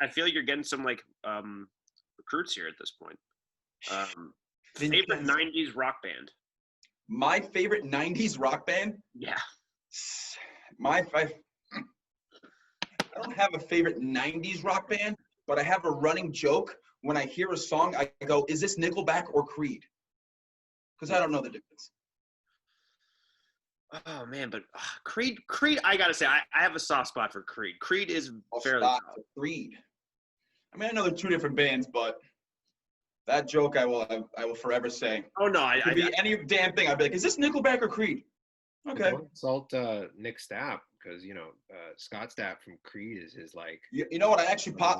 I feel like you're getting some recruits here at this point. Favorite 90s rock band? My favorite 90s rock band? Yeah. I don't have a favorite 90s rock band, but I have a running joke. When I hear a song, I go, is this Nickelback or Creed? Because I don't know the difference. Oh, man, but Creed, I got to say, I have a soft spot for Creed. Creed is fairly tough. Creed. I mean, I know they're two different bands, but that joke I will forever say. Oh, no. It could be any damn thing. I'd be like, is this Nickelback or Creed? Okay. Don't insult Nick Stapp, because Scott Stapp from Creed is like. You know what? I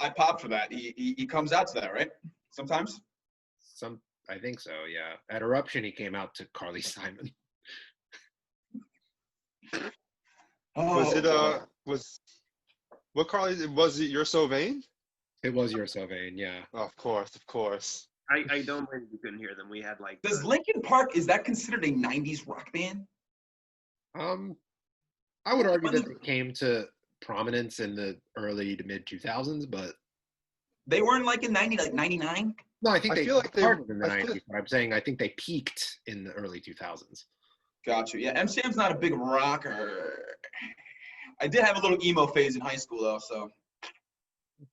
popped for that. He comes out to that, right? Sometimes. I think so. Yeah. At Eruption, he came out to Carly Simon. What Carly was it? You're So Vain? It was You're So Vain. Yeah. Oh, of course. I don't mind if you couldn't hear them. We had Does Linkin Park, is that considered a 90s rock band? I would argue that it came to prominence in the early to mid 2000s, but they weren't in 99. No, I think they started in the 90s. But I'm saying I think they peaked in the early 2000s. Gotcha. Yeah, MCM's not a big rocker. I did have a little emo phase in high school though, so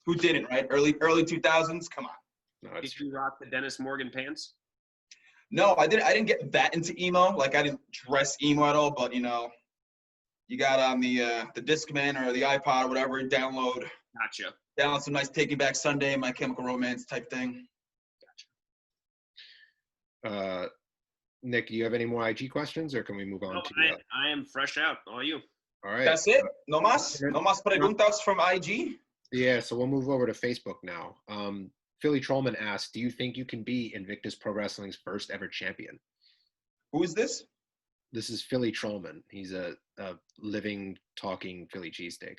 who didn't, right? Early 2000s. Come on. No, Did you rock the Dennis Morgan pants? No, I didn't get that into emo. I didn't dress emo at all, but you got on the Discman or the iPod or whatever, download some nice Take You Back Sunday, My Chemical Romance type thing. Gotcha. Nick, do you have any more IG questions, or can we move on to? I am fresh out. All you. All right. That's it. No más preguntas from IG. Yeah, so we'll move over to Facebook now. Philly Trollman asked, do you think you can be Invictus Pro Wrestling's first ever champion? Who is this? This is Philly Trollman. He's a living, talking Philly cheesesteak.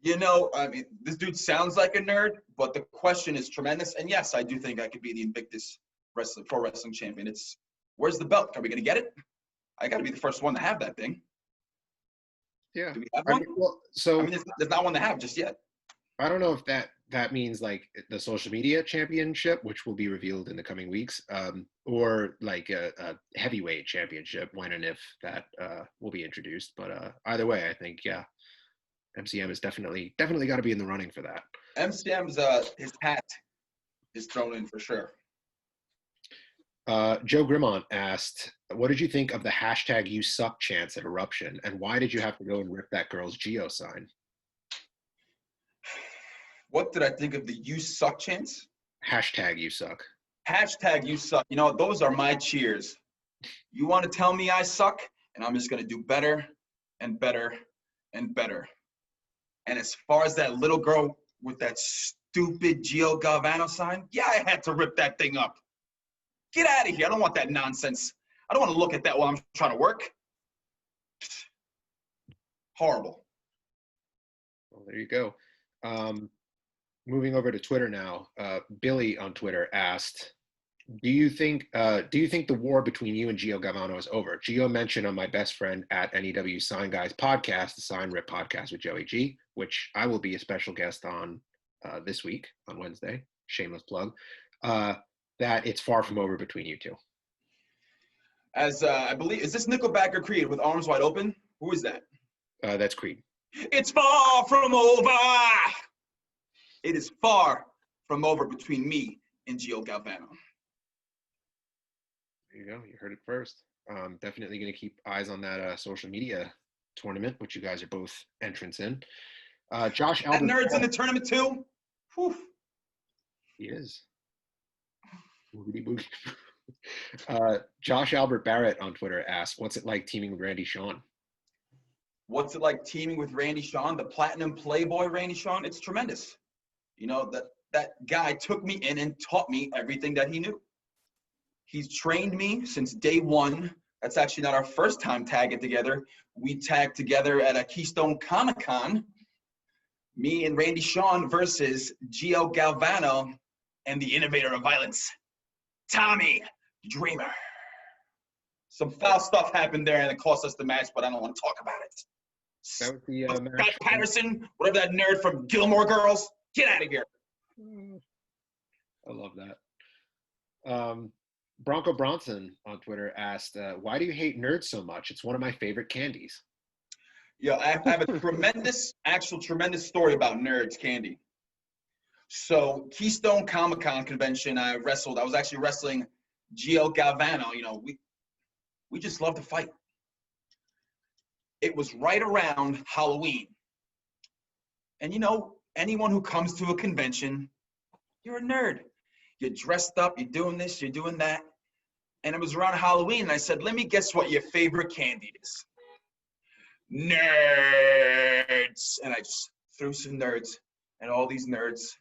I mean, this dude sounds like a nerd, but the question is tremendous. And yes, I do think I could be the Invictus Pro Wrestling champion. Where's the belt? Are we going to get it? I got to be the first one to have that thing. Yeah. Do we have one? There's not one to have just yet. I don't know if that means the social media championship, which will be revealed in the coming weeks, or a heavyweight championship when and if that will be introduced. But either way, I think, yeah, MCM is definitely got to be in the running for that. MCM's his hat is thrown in for sure. Joe Grimont asked, what did you think of the hashtag you suck chants at Eruption? And why did you have to go and rip that girl's Geo sign? What did I think of the "you suck" chants? Hashtag you suck. Hashtag "you suck." You know, those are my cheers. You want to tell me I suck, and I'm just going to do better and better and better. And as far as that little girl with that stupid Gio Galvano sign, yeah, I had to rip that thing up. Get out of here. I don't want that nonsense. I don't want to look at that while I'm trying to work. Horrible. Well, there you go. Moving over to Twitter now, Billy on Twitter asked, do you think the war between you and Gio Galvano is over? Gio mentioned on my best friend at NEW Sign Guys podcast, the Sign Rip podcast with Joey G, which I will be a special guest on this week on Wednesday, shameless plug, that it's far from over between you two. As I believe, is this Nickelback or Creed with Arms Wide Open? Who is that? That's Creed. It's far from over. It is far from over between me and Gio Galvano. There you go. You heard it first. Definitely going to keep eyes on that social media tournament, which you guys are both entrants in. Josh Albert. That nerd's in the tournament too. Whew. He is. Boogity boogity. Josh Albert Barrett on Twitter asked, what's it like teaming with Randy Shawn? What's it like teaming with Randy Shawn, the platinum playboy Randy Shawn? It's tremendous. You know, that guy took me in and taught me everything that he knew. He's trained me since day one. That's actually not our first time tagging together. We tagged together at a Keystone Comic-Con. Me and Randy Shawn versus Gio Galvano and the innovator of violence, Tommy Dreamer. Some foul stuff happened there and it cost us the match, but I don't want to talk about it. That was the Scott match. Patterson, whatever that nerd from Gilmore Girls, get out of here. I love that. Bronco Bronson on Twitter asked, why do you hate nerds so much? It's one of my favorite candies. Yeah, I have a tremendous story about nerds candy. So Keystone Comic-Con convention, I was actually wrestling Gio Galvano. You know, we just love to fight. It was right around Halloween. And you know, anyone who comes to a convention, you're a nerd. You're dressed up, you're doing this, you're doing that. And it was around Halloween, and I said, let me guess what your favorite candy is. Nerds. And I just threw some nerds and all these nerds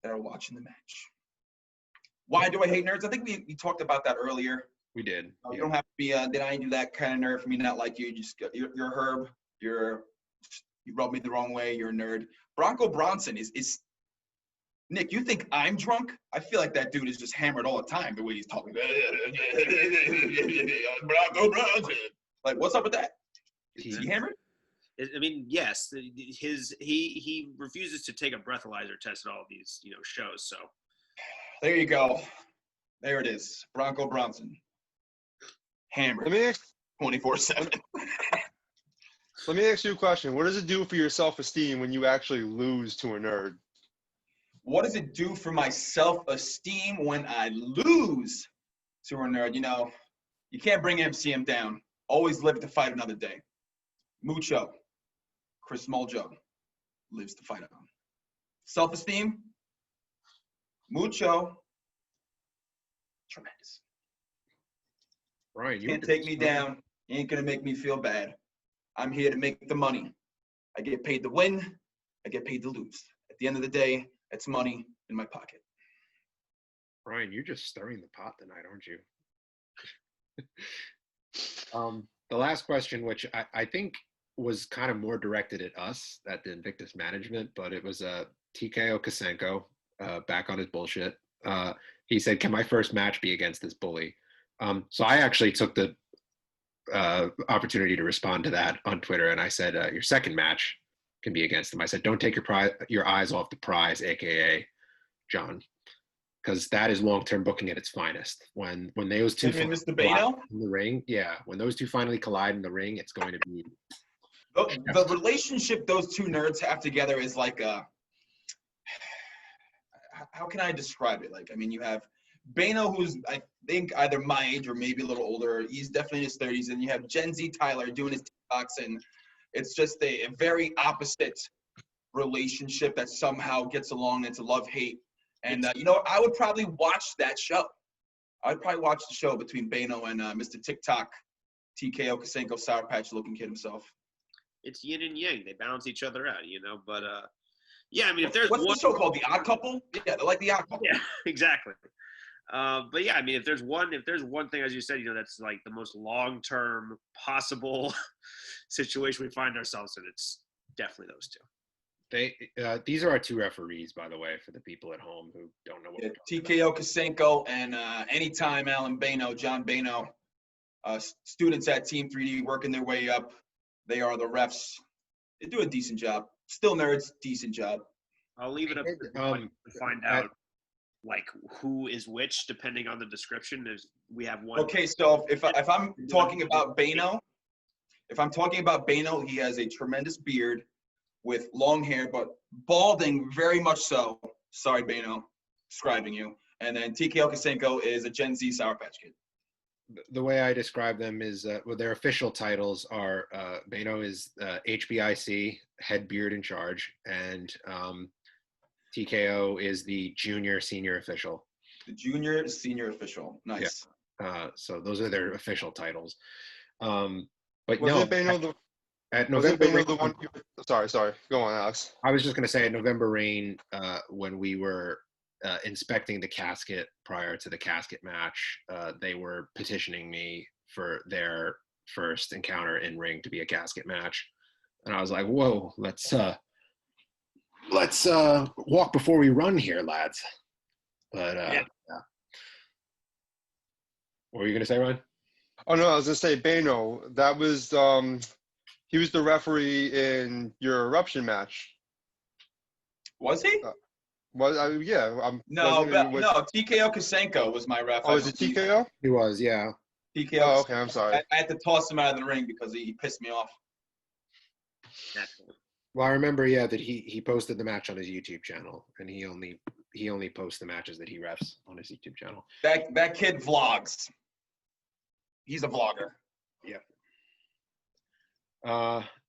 that are watching the match. Why do I hate nerds? I think we talked about that earlier. We did. You don't have to be denying you that kind of nerd for me not like you. You're a herb. You rub me the wrong way. You're a nerd. Bronco Bronson is Nick, you think I'm drunk? I feel like that dude is just hammered all the time, the way he's talking. Bronco Bronson. Like, what's up with that? Is he hammered? I mean, yes. He refuses to take a breathalyzer test at all of these, shows. So there you go. There it is. Bronco Bronson. Hammered. 24/7. Let me ask you a question. What does it do for your self-esteem when you actually lose to a nerd? What does it do for my self-esteem when I lose to a nerd? You know, you can't bring MCM down. Always live to fight another day. Mucho, Chris Moljo, lives to fight on. Self-esteem, Mucho, tremendous. Ryan, you can't take me down. You ain't gonna make me feel bad. I'm here to make the money. I get paid to win. I get paid to lose. At the end of the day, it's money in my pocket. Ryan, you're just stirring the pot tonight, aren't you? The last question, which I think was kind of more directed at us, at the Invictus management, but it was TKO Kosenko back on his bullshit. He said, can my first match be against this bully? So I actually took the opportunity to respond to that on Twitter, and I said, your second match can be against him. I said, don't take your eyes off the prize, aka John, because that is long-term booking at its finest. When those two in the ring, yeah, when those two finally collide in the ring, it's going to be the relationship those two nerds have together is like how can I describe it? Like, I mean, you have Bano, who's I think either my age or maybe a little older. He's definitely in his 30s. And you have Gen Z Tyler doing his TikToks, and it's just a very opposite relationship that somehow gets along. It's a love-hate. And, I would probably watch that show. I'd probably watch the show between Bano and Mr. TikTok, TKO Kasenko, Sour Patch looking kid himself. It's yin and yang. They balance each other out, But yeah, I mean, if there's what's one the show called? The Odd Couple? Yeah, they're like the Odd Couple. Yeah, exactly. But yeah, I mean, if there's one thing, as you said, that's like the most long-term possible situation we find ourselves in, it's definitely those two. These are our two referees, by the way, for the people at home who don't know what we're talking TKO Kasenko and anytime Alan Bano, John Bano, students at Team 3D working their way up. They are the refs. They do a decent job. Still nerds, decent job. I'll leave it up to find out like who is which depending on the description. We have one. Okay, so if I'm talking about Bano, he has a tremendous beard with long hair, but balding very much so. Sorry, Bano, describing you. And then TKO Kasenko is a Gen Z Sour Patch Kid. The way I describe them is, their official titles are, Bano is HBIC, head beard in charge, and TKO is the junior senior official. The junior senior official. Nice. Yeah. So those are their official titles. But was it Bano at November Rain, the one? Sorry. Go on, Alex. I was just going to say at November Rain, when we were inspecting the casket prior to the casket match, they were petitioning me for their first encounter in ring to be a casket match, and I was like, "Whoa, let's walk before we run here, lads." But yeah. What were you gonna say, Ryan? Oh no, I was gonna say Bano. That was he was the referee in your eruption match. Was he? Yeah. No, TKO Kasenko was my ref. Oh, is it TKO? He was, yeah. TKO. Oh, okay, I'm sorry. I had to toss him out of the ring because he pissed me off. Well, I remember, yeah, that he posted the match on his YouTube channel, and he only posts the matches that he refs on his YouTube channel. That kid vlogs. He's a vlogger. Yep.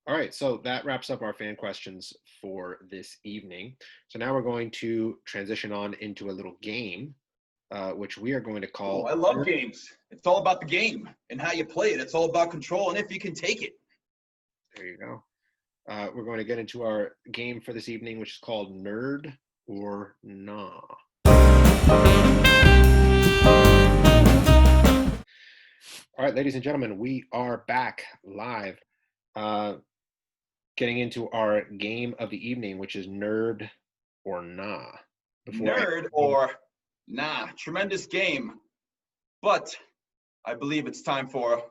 All right, so that wraps up our fan questions for this evening. So now we're going to transition on into a little game, which we are going to call... Oh, I love games. It's all about the game and how you play it. It's all about control and if you can take it. There you go. We're going to get into our game for this evening, which is called Nerd or Nah. All right, ladies and gentlemen, we are back live. Getting into our game of the evening, which is Nerd or Nah. Nerd or Nah. Tremendous game. But I believe it's time for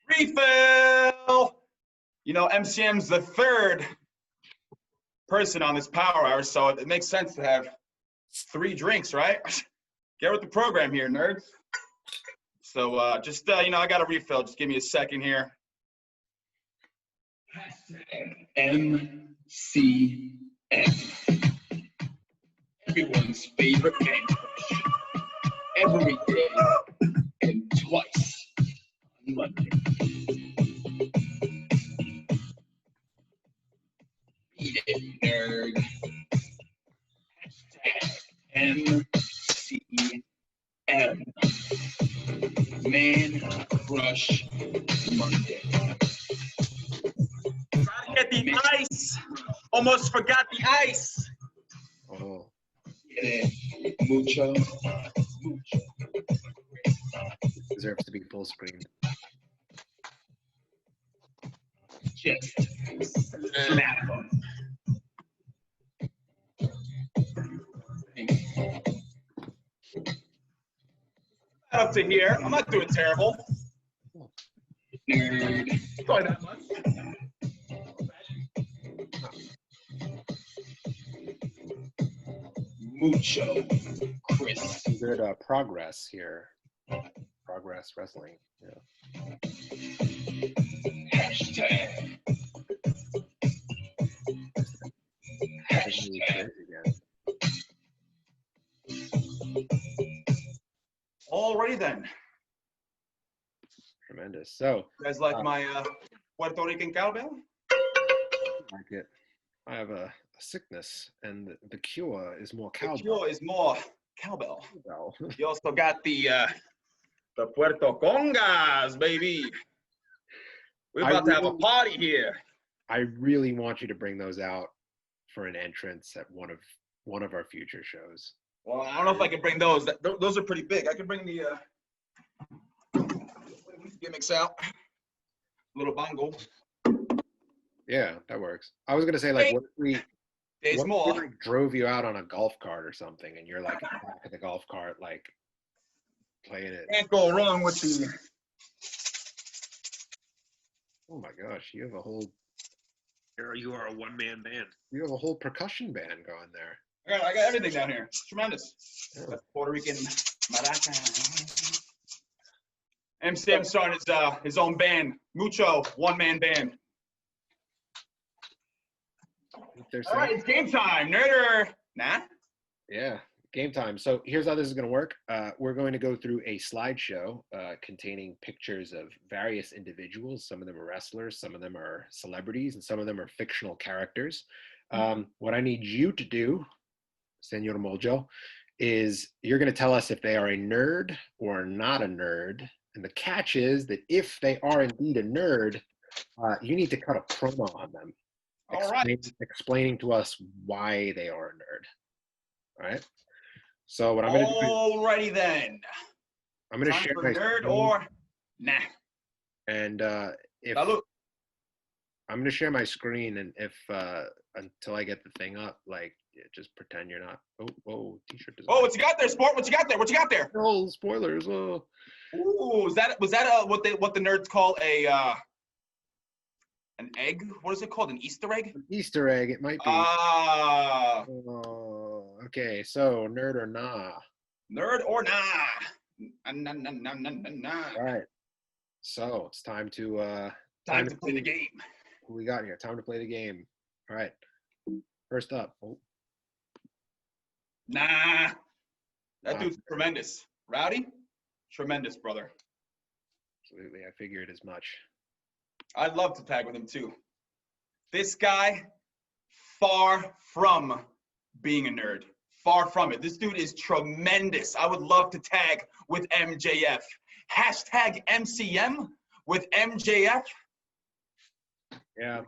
refill. MCM's the third person on this power hour, so it makes sense to have 3 drinks, right? Get with the program here, nerds. So I got a refill. Just give me a second here. #MCM. Everyone's favorite mancrush. Every day and twice on Monday. Beat it, nerd. #MCM. Man Crush Monday. Gotta get the ice. Almost forgot the ice. Oh. Yeah. Mucho. Deserves to be full screen. Just slap them. Up to here. I'm not doing terrible. Nerd. Probably that much. Mucho. Chris. Good progress here. Progress wrestling. Yeah. Hashtag. Alrighty then. Tremendous. So, You guys like my Puerto Rican cowbell? like it. I have a sickness, and the cure is more The cowbell. cure is more cowbell. Cowbell. You also got the Puerto Congas, baby. We're I about to have a really- party here. I really want you to bring those out for an entrance at one of our future shows. Well, I don't know if I can bring those. Those are pretty big. I can bring the gimmicks out. Little bongo. Yeah, that works. I was gonna say, like, what if There's we more. like drove you out on a golf cart or something, and you're like in the back of the golf cart, like playing it. Can't go wrong with the. Oh my gosh, you have a whole You are a one-man band. percussion band going there. I got everything down here. It's tremendous. Yeah. That's Puerto Rican maraca. MCM started his own band, Mucho, one-man band. There's All right, it's game time. Nerder. Nah. Yeah, game time. So here's how this is going to work. We're going to go through a slideshow containing pictures of various individuals. Some of them are wrestlers, some of them are celebrities, and some of them are fictional characters. What I need you to do, Senor Moljo, is you're going to tell us if they are a nerd or not a nerd. And the catch is that if they are indeed a nerd, you need to cut a promo on them. All right. Explaining to us why they are a nerd. All right. So what I'm going to do, Alrighty then. I'm going to Time share for my nerd screen, or nah. and if Salud. I'm going to share my screen, and if until I get the thing up, like just pretend you're not. Oh, whoa, t-shirt. Oh, what you got there, sport? What you got there? What you got there? Oh, spoilers. Oh. Ooh, was that what the nerds call an egg? What is it called? An Easter egg? Easter egg. It might be. Ah, Oh, okay. So nerd or nah? nerd or nah? Nah, nah, nah, nah, nah, nah. All right. So it's time to Time to play the game. Who we got here? Time to play the game. All right. First up. Oh, Nah. That Wow. dude's tremendous. Rowdy? Tremendous, brother. absolutely. I figured as much. I'd love to tag with him too. This guy, far from being a nerd. Far from it. This dude is tremendous. I would love to tag with MJF. Hashtag MCM with MJF. Yeah.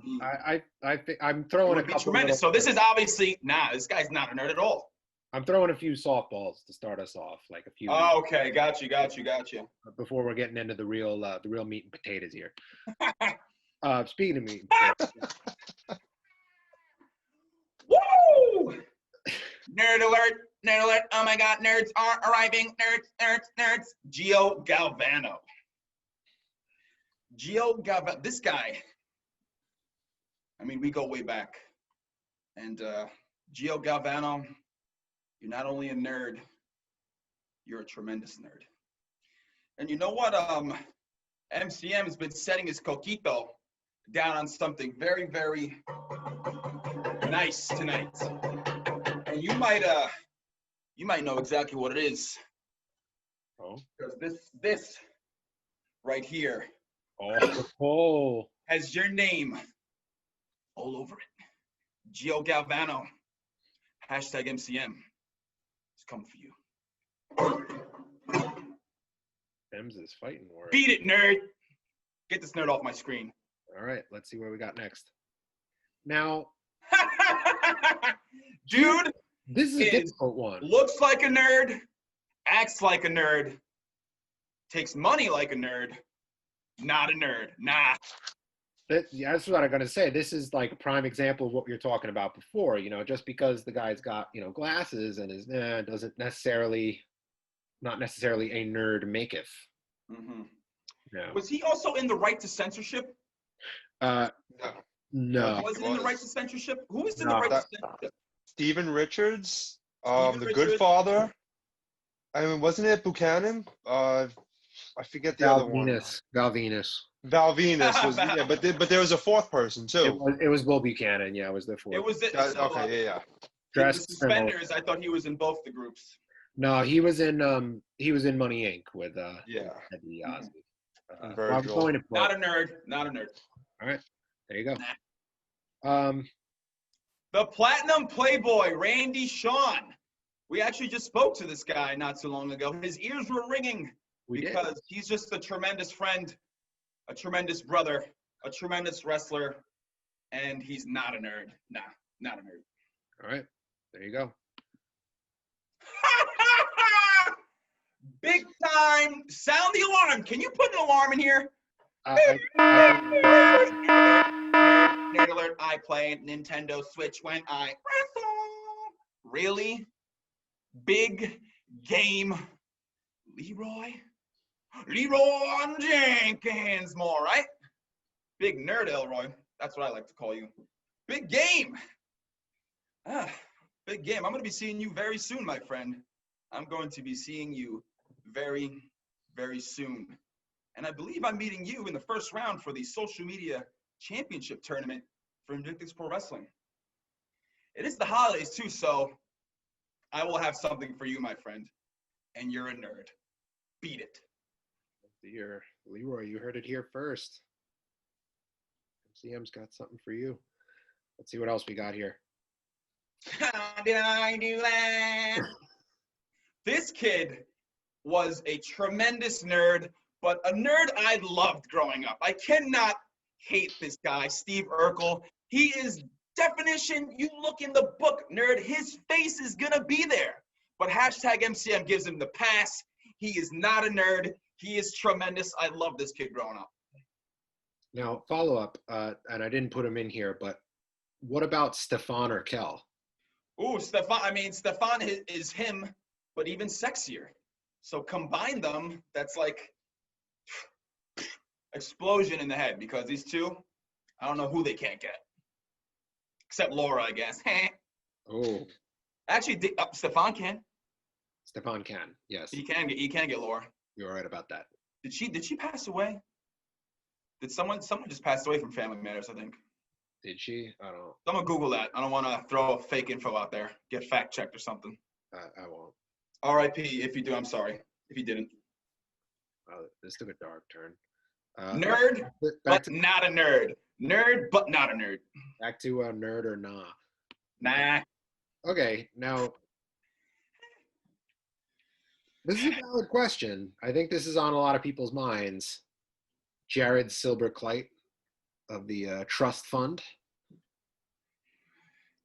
I think I'm throwing a Would be couple. tremendous. little- So this is obviously, nah, this guy's not a nerd at all. I'm throwing a few softballs to start us off, like a few. Oh, okay, got you. Before we're getting into the real meat and potatoes here. Speaking of meat, and potatoes, Woo! Nerd alert, nerd alert. Oh my God, nerds are arriving. Nerds. Gio Galvano. This guy, I mean, we go way back. And Gio Galvano, you're not only a nerd, you're a tremendous nerd. And you know what? MCM has been setting his coquito down on something very, very nice tonight. And you might know exactly what it is. oh, Because this right here oh, has your name all over it. Gio Galvano. Hashtag MCM. It's coming for you. M's is fighting word. Beat it, nerd. Get this nerd off my screen. All right, let's see what we got next. Now, Dude this is a Is- difficult one. looks like a nerd, acts like a nerd, takes money like a nerd, not a nerd. Nah. Yeah, that's what I'm gonna say. This is like a prime example of what we were talking about before. You know, just because the guy's got glasses and is doesn't necessarily, not necessarily a nerd maketh. Mm-hmm. No. Was he also in the right to censorship? No. Was he in the right to censorship? Who was in the No, right that- to censorship? Steven Richards, Steven the Richards. Good Father. I mean, wasn't it Buchanan? I forget the other one. Valvinus. Val Venus was, yeah, but there was a fourth person too. It was Will Buchanan. Yeah, it was the fourth. It was it. Okay, yeah. The Dressed similar. suspenders. I thought he was in both the groups. No, he was in Money Inc. with Yeah. Eddie Ozzie. And Well, I was Virgil. going to Not a nerd. Not a nerd. All right, there you go. Nah. The Platinum Playboy, Randy Shawn. We actually just spoke to this guy not too long ago. His ears were ringing because he's just a tremendous friend, a tremendous brother, a tremendous wrestler, and he's not a nerd. Nah, not a nerd. All right, there you go. Big time. Sound the alarm. Can you put an alarm in here? Nerd alert. I play Nintendo Switch when I wrestle. Really? Big game. Leroy Jenkins more, right? Big nerd Elroy. That's what I like to call you. Big game. Big game. I'm going to be seeing you very soon, my friend. I'm going to be seeing you very, very soon. And I believe I'm meeting you in the first round for the social media championship tournament for Invictus Pro Wrestling. It is the holidays too, so I will have something for you, my friend. And you're a nerd. Beat it. Dear Leroy, you heard it here first. MCM's got something for you. Let's see what else we got here. How did I do that? This kid was a tremendous nerd, but a nerd I loved growing up. I cannot hate this guy, Steve Urkel. He is definition, you look in the book, nerd, his face is gonna be there. But hashtag MCM gives him the pass. He is not a nerd. He is tremendous. I love this kid growing up. Now, follow up, and I didn't put him in here, but what about Stefan or Kel? Ooh, Stefan, Stefan is him, but even sexier. So combine them, that's like explosion in the head, because these two, I don't know who they can't get. Except Laura, I guess. Oh. Actually, Stefan can. Stefan can, yes. He can get Laura. You're right about that. Did she pass away? Did someone just passed away from Family Matters, I think. Did she? I don't. Someone Google that. I don't want to throw fake info out there. Get fact checked or something. I won't. R.I.P. If you do, I'm sorry. If you didn't. This took a dark turn. Nerd, but not a nerd. Nerd, but not a nerd. Back to nerd or nah. Nah. Okay, now this is a valid question. I think this is on a lot of people's minds. Jared Silberkleit of the Trust Fund.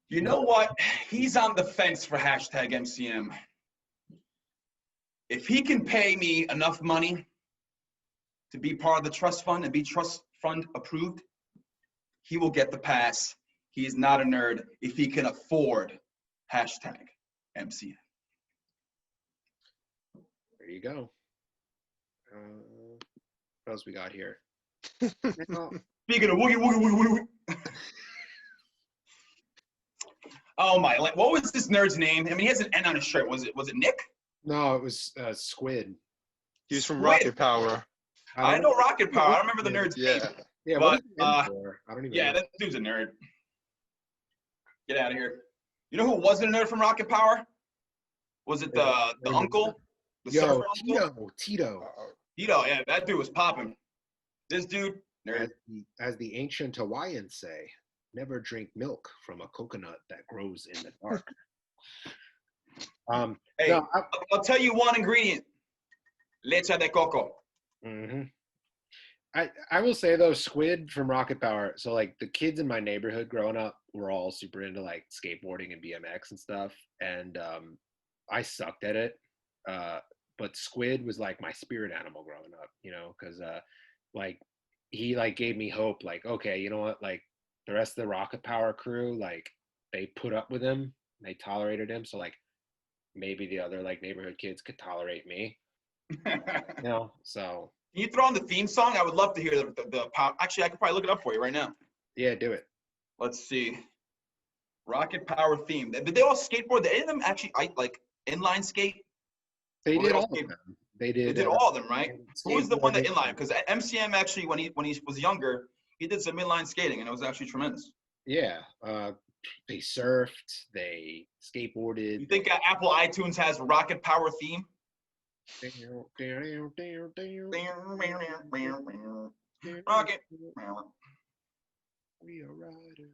You know what? He's on the fence for hashtag MCM. If he can pay me enough money to be part of the Trust Fund and be Trust Fund approved, he will get the pass. He is not a nerd if he can afford hashtag MCM. There you go. What else we got here? Speaking of woogie. Oh my! What was this nerd's name? I mean, he has an N on his shirt. Was it Nick? No, it was Squid. He's from Squid. Rocket Power. I know Rocket Power. I don't remember the nerd's name. Yeah, but, what is it for? I don't even know. That dude's a nerd. Get out of here. You know who wasn't a nerd from Rocket Power? Was it the uncle? The surfer uncle? Tito. Tito, yeah, that dude was popping. This dude, nerd. As the ancient Hawaiians say, never drink milk from a coconut that grows in the dark. Hey, no, I'll tell you one ingredient. Leche de coco. Mm-hmm. I will say though, Squid from Rocket Power, so like the kids in my neighborhood growing up were all super into like skateboarding and BMX and stuff, and I sucked at it, but Squid was like my spirit animal growing up, you know, because like he like gave me hope, like, okay, you know what, like the rest of the Rocket Power crew, like they put up with him, they tolerated him, so like maybe the other like neighborhood kids could tolerate me. You know, so can you throw on the theme song? I would love to hear the actually I could probably look it up for you right now. Yeah, do it. Let's see. Rocket Power theme. Did they all skateboard? Did any of them actually like inline skate? They did all of them. They did all of them, right? Who was the one that inline? Because MCM actually when he was younger, he did some inline skating and it was actually tremendous. Yeah. They surfed. They skateboarded. You think Apple iTunes has rocket power theme? Rocket. We are riders.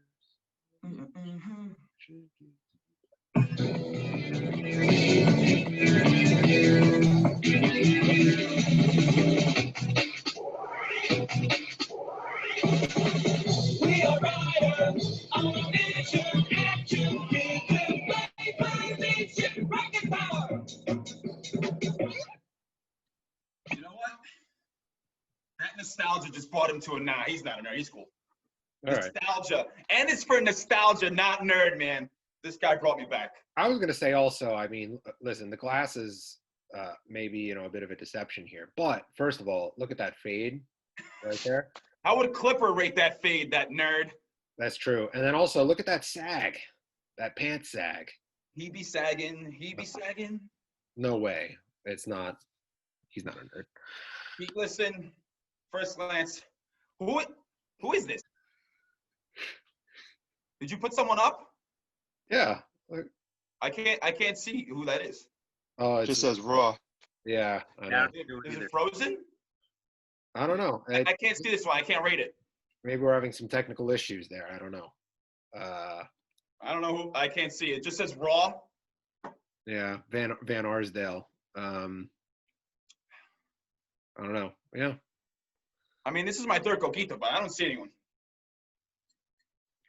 We are riders on a mission at you. Rocket power. You know what? That nostalgia just brought him to a nah. He's not a nerd. He's cool. All right. Nostalgia. And it's for nostalgia, not nerd, man. This guy brought me back. I was gonna say also. I mean, listen, the glasses maybe a bit of a deception here, but first of all, look at that fade right there. How would Clipper rate that fade, that nerd? That's true. And then also look at that sag, that pants sag. He be sagging. He be sagging. No way. It's not. He's not a nerd. Pete, listen. First glance. Who is this? Did you put someone up? Yeah. I can't see who that is. Oh, It just says Raw. yeah. I Yeah. know. Is it frozen? I don't know. I can't see this one. I can't rate it. Maybe we're having some technical issues there. I don't know. I don't know who. I can't see it. It just says raw. Yeah, Van Arsdale. I don't know. Yeah. I mean, this is my third coquito, but I don't see anyone.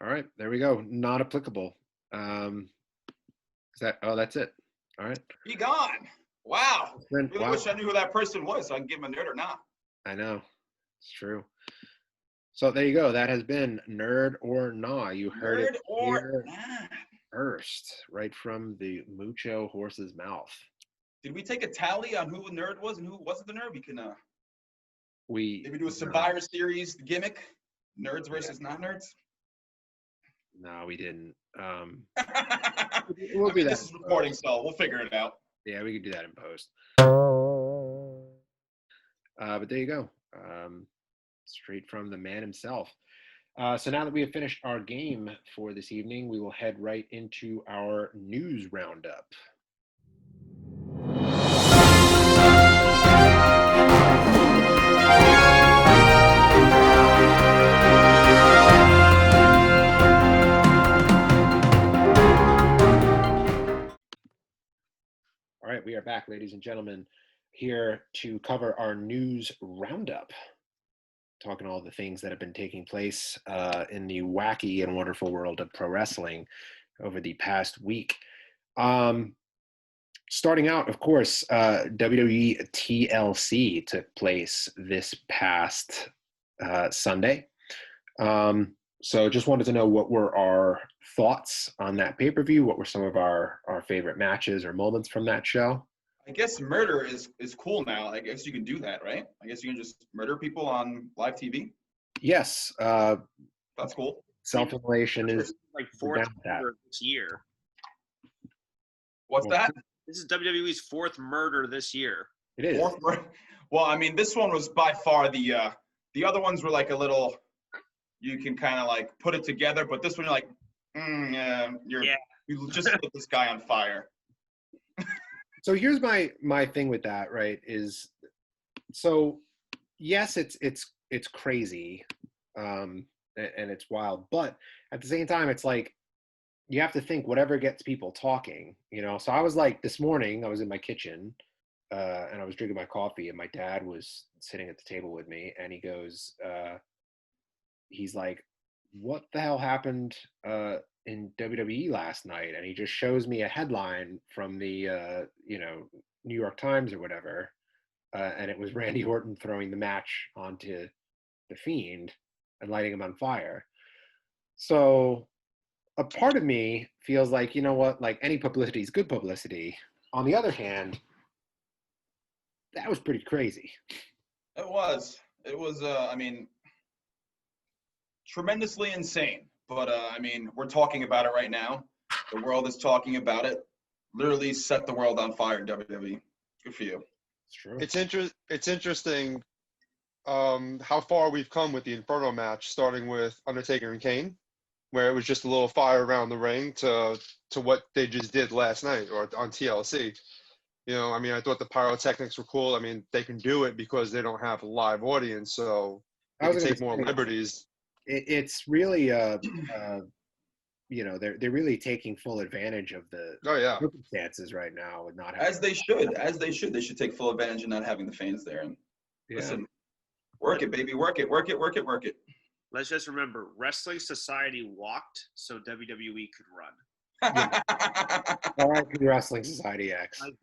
All right, there we go. Not applicable. Is that? Oh, that's it. All right. Be gone. Wow. Then, Really wish I knew who that person was so I can give him a nerd or not. I know. It's true. So there you go. That has been Nerd or Nah. You heard Nerd it or here nah. first, right from the Mucho horse's mouth. Did we take a tally on who the nerd was and who wasn't the nerd? We can We maybe do a Survivor Series gimmick. Nerds versus non-nerds. No, we didn't. We'll do that this is in recording, post. so we'll figure it out. Yeah, we could do that in post. But there you go. Straight from the man himself. So now that we have finished our game for this evening, we will head right into our news roundup. All right, we are back, ladies and gentlemen, here to cover our news roundup. Talking all the things that have been taking place in the wacky and wonderful world of pro wrestling over the past week. Starting out, of course, WWE TLC took place this past Sunday. So just wanted to know what were our thoughts on that pay-per-view. What were some of our favorite matches or moments from that show? I guess murder is cool now. I guess you can do that, right? I guess you can just murder people on live TV. Yes. That's cool. Self-immolation is like we're fourth down with that. murder this year. What's Well, that? This is WWE's fourth murder this year. It is. Fourth murder? Well, I mean, this one was by far the other ones were like a little. You can kind of like put it together, but this one you're like, you just lit this guy on fire. So here's my thing with that, right? Is so yes, it's crazy, and it's wild, but at the same time, it's like you have to think whatever gets people talking, So I was like, this morning, I was in my kitchen, and I was drinking my coffee, and my dad was sitting at the table with me, and he goes, he's like, "What the hell happened in WWE last night?" And he just shows me a headline from the New York Times or whatever, and it was Randy Orton throwing the match onto the Fiend and lighting him on fire. So a part of me feels like, you know what, like any publicity is good publicity. On the other hand, that was pretty crazy. It was. I mean, tremendously insane. But I mean, we're talking about it right now. The world is talking about it. Literally set the world on fire in WWE. Good for you. It's true. It's interesting how far we've come with the Inferno match, starting with Undertaker and Kane. where it was just a little fire around the ring to what they just did last night or on TLC. You know, I mean, I thought the pyrotechnics were cool. I mean, they can do it because they don't have a live audience, so I they was can gonna take more say, liberties. it's really you know, they're really taking full advantage of the Oh yeah, circumstances right now with not As having. they should. As they should. They should take full advantage of not having the fans there. And Yeah. listen, work it, baby. Work it. Work it. Work it. Work it. Let's just remember, Wrestling Society walked so WWE could run. All right, Wrestling Society X. Like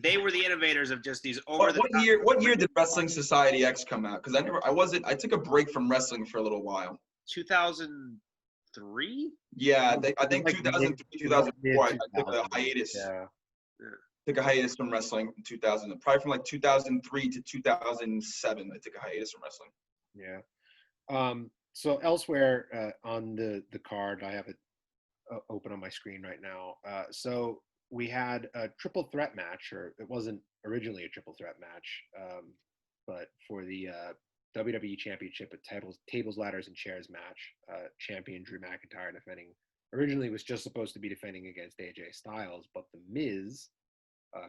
they were the innovators of just these over What, the what year? What year did Wrestling Society X come out? Because I took a break from wrestling for a little while. 2003. Yeah, I think Like 2003, mid- 2004. I took a 2000s. hiatus. Yeah. Took a hiatus from wrestling in 2000. Probably from like 2003 to 2007. I took a hiatus from wrestling. Yeah. So elsewhere on the card, I have it open on my screen right now. So we had a triple threat match, or it wasn't originally a triple threat match, but for the WWE Championship, a tables, ladders, and chairs match, champion Drew McIntyre defending. Originally was just supposed to be defending against AJ Styles, but The Miz,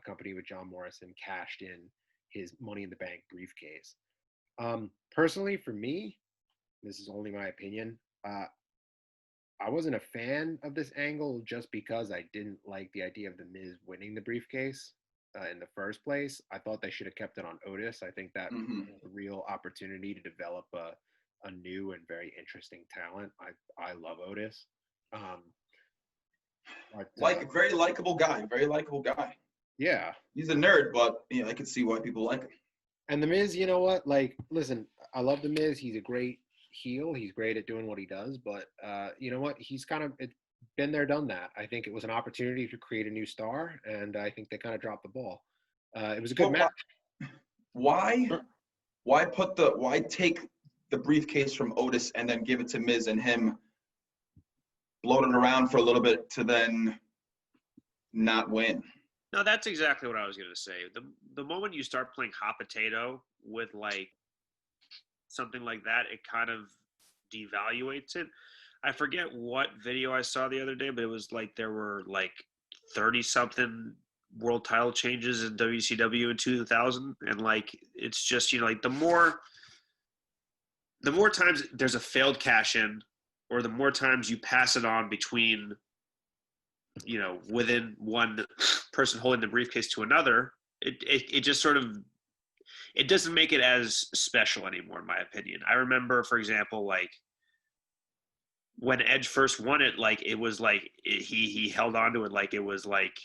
company with John Morrison, cashed in his Money in the Bank briefcase. Personally, for me, this is only my opinion, I wasn't a fan of this angle just because I didn't like the idea of The Miz winning the briefcase in the first place. I thought they should have kept it on Otis. I think that was a real opportunity to develop a new and very interesting talent. I love Otis. Very likable guy. Very likable guy. Yeah. He's a nerd, but yeah, I could see why people like him. And The Miz, you know what? Like, listen, I love The Miz. He's a great heel. He's great at doing what he does. But you know what? He's kind of been there, done that. I think it was an opportunity to create a new star, and I think they kind of dropped the ball. It was a good match. Why take the briefcase from Otis and then give it to Miz and him float it around for a little bit to then not win? No, that's exactly what I was going to say. The moment you start playing hot potato with like something like that, it kind of devaluates it. I forget what video I saw the other day, but it was like there were like 30-something world title changes in WCW in 2000, and like it's just, you know, like the more times there's a failed cash in, or the more times you pass it on between, you know, within one person holding the briefcase to another, it just sort of, it doesn't make it as special anymore, in my opinion. I remember, for example, like when Edge first won it, like it was like he held on to it like it was like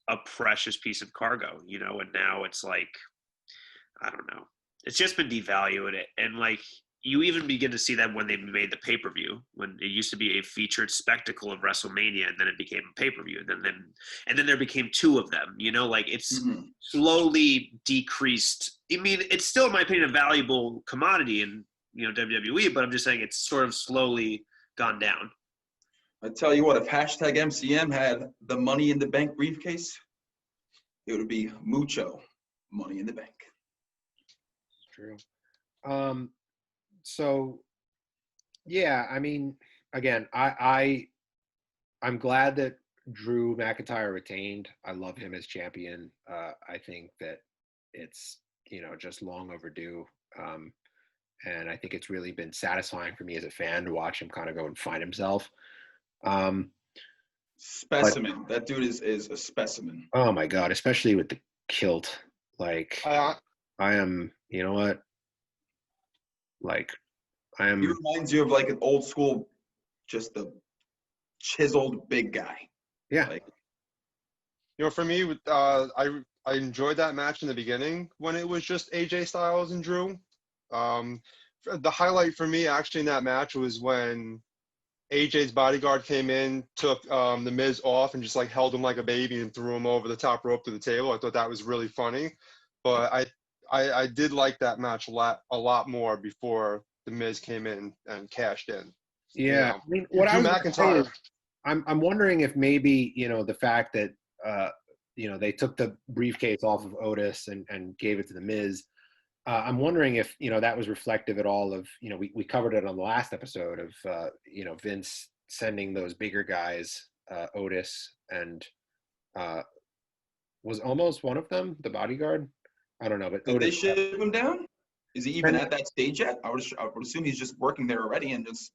a precious piece of cargo, you know, and now it's like, I don't know. It's just been devalued, and like you even begin to see that when they made the pay-per-view, when it used to be a featured spectacle of WrestleMania, and then it became a pay-per-view, and then there became two of them, you know, like it's slowly decreased. I mean, it's still, in my opinion, a valuable commodity in, you know, WWE, but I'm just saying it's sort of slowly gone down. I tell you what, if hashtag MCM had the Money in the Bank briefcase, it would be Mucho Money in the Bank. True. So yeah, I mean, again, I'm glad that Drew McIntyre retained. I love him as champion. I think that it's, you know, just long overdue. And I think it's really been satisfying for me as a fan to watch him kind of go and find himself. Specimen. That dude is a specimen. Oh my God, especially with the kilt. Like, I am, you know what? Like, I am. He reminds you of like an old school, just the chiseled big guy. Yeah. Like, you know, for me, with I enjoyed that match in the beginning when it was just AJ Styles and Drew. The highlight for me actually in that match was when AJ's bodyguard came in, took the Miz off, and just like held him like a baby and threw him over the top rope to the table. I thought that was really funny, but I did like that match a lot more before the Miz came in and cashed in. Yeah, You know, I mean, what Drew I was gonna say McIntyre. is, I'm wondering if maybe, you know, the fact that you know, they took the briefcase off of Otis and gave it to the Miz. I'm wondering if, you know, that was reflective at all of, you know, we covered it on the last episode of, you know, Vince sending those bigger guys, Otis and was almost one of them the bodyguard. I don't know, but Did they Otis. ship him down? Is he even at that stage yet? I would assume he's just working there already and just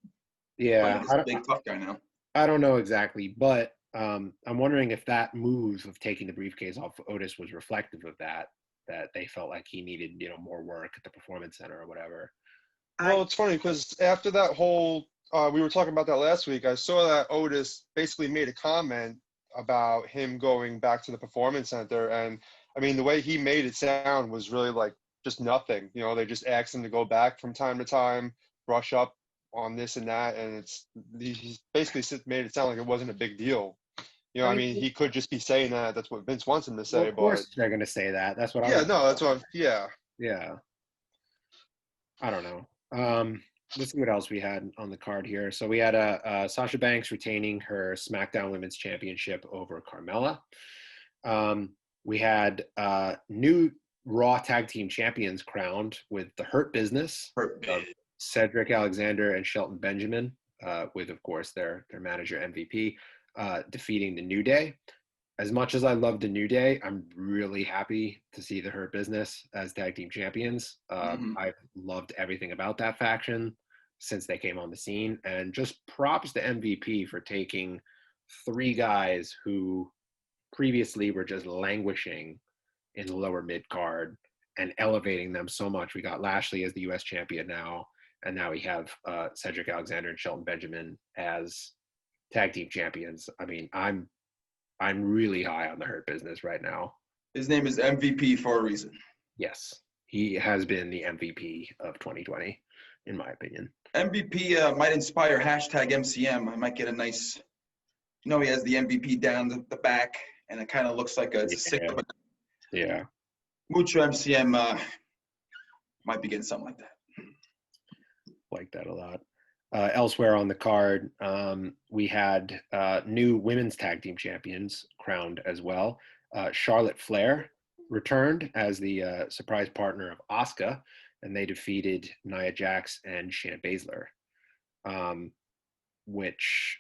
Yeah, playing this big tough guy now. I don't know exactly, but I'm wondering if that move of taking the briefcase off Otis was reflective of that they felt like he needed, more work at the performance center or whatever. Well, it's funny because after that whole, we were talking about that last week. I saw that Otis basically made a comment about him going back to the performance center, and I mean the way he made it sound was really like just nothing. They just asked him to go back from time to time, brush up on this and that, and he basically made it sound like it wasn't a big deal. I mean, he could just be saying that. That's what Vince wants him to say. Well, of course they're going to say that. That's what yeah, no, that's what. Yeah. Yeah. I don't know. Let's see what else we had on the card here. So we had Sasha Banks retaining her SmackDown Women's Championship over Carmella. We had new Raw Tag Team Champions crowned with the Hurt Business of Cedric Alexander and Shelton Benjamin, with, of course, their manager MVP, defeating the New Day. As much as I love the New Day, I'm really happy to see the Hurt Business as tag team champions. I've loved everything about that faction since they came on the scene, and just props to MVP for taking 3 guys who previously were just languishing in the lower mid card and elevating them so much. We got Lashley as the U.S. champion now, and now we have Cedric Alexander and Shelton Benjamin as tag team champions. I mean, I'm really high on the Hurt Business right now. His name is MVP for a reason. Yes, he has been the MVP of 2020, in my opinion. MVP might inspire hashtag MCM. I might get a nice, he has the MVP down the back, and it kind of looks like it's a sick. Yeah. Mucho MCM might be getting something like that. Like that a lot. Elsewhere on the card, we had new women's tag team champions crowned as well. Charlotte Flair returned as the surprise partner of Asuka, and they defeated Nia Jax and Shayna Baszler, which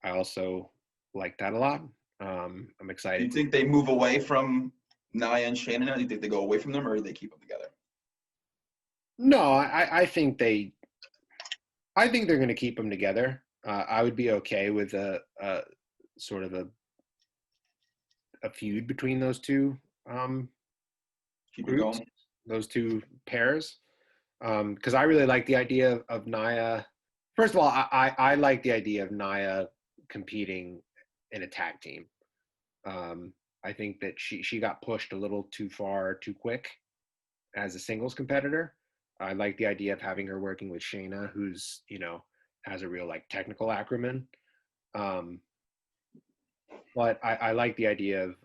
I also like that a lot. I'm excited. Do you think they move away from Nia and Shayna now? Do you think they go away from them, or do they keep them together? No, I think they're going to keep them together. I would be okay with a sort of a feud between those two groups, those two pairs, because I really like the idea of Nia. First of all, I like the idea of Nia competing in a tag team. I think that she got pushed a little too far too quick as a singles competitor. I like the idea of having her working with Shayna, who's, has a real technical acumen. But I like the idea of,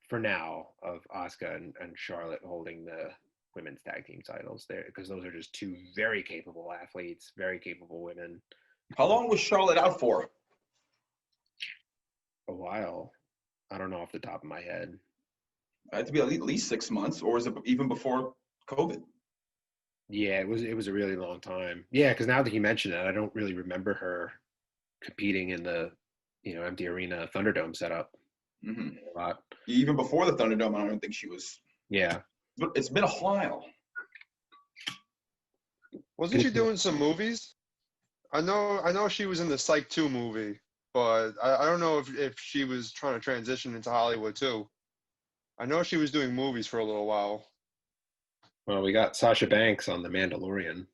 for now, of Asuka and Charlotte holding the women's tag team titles there, because those are just 2 very capable athletes, very capable women. How long was Charlotte out for? A while. I don't know off the top of my head. It had to be at least 6 months, or was it even before COVID? Yeah, it was a really long time. Yeah, because now that you mention it, I don't really remember her competing in the, empty arena Thunderdome setup. Mm-hmm. A lot. Even before the Thunderdome, I don't think she was. Yeah. But it's been a while. Wasn't she doing some movies? I know she was in the Psych 2 movie, but I don't know if she was trying to transition into Hollywood too. I know she was doing movies for a little while. Well, we got Sasha Banks on The Mandalorian.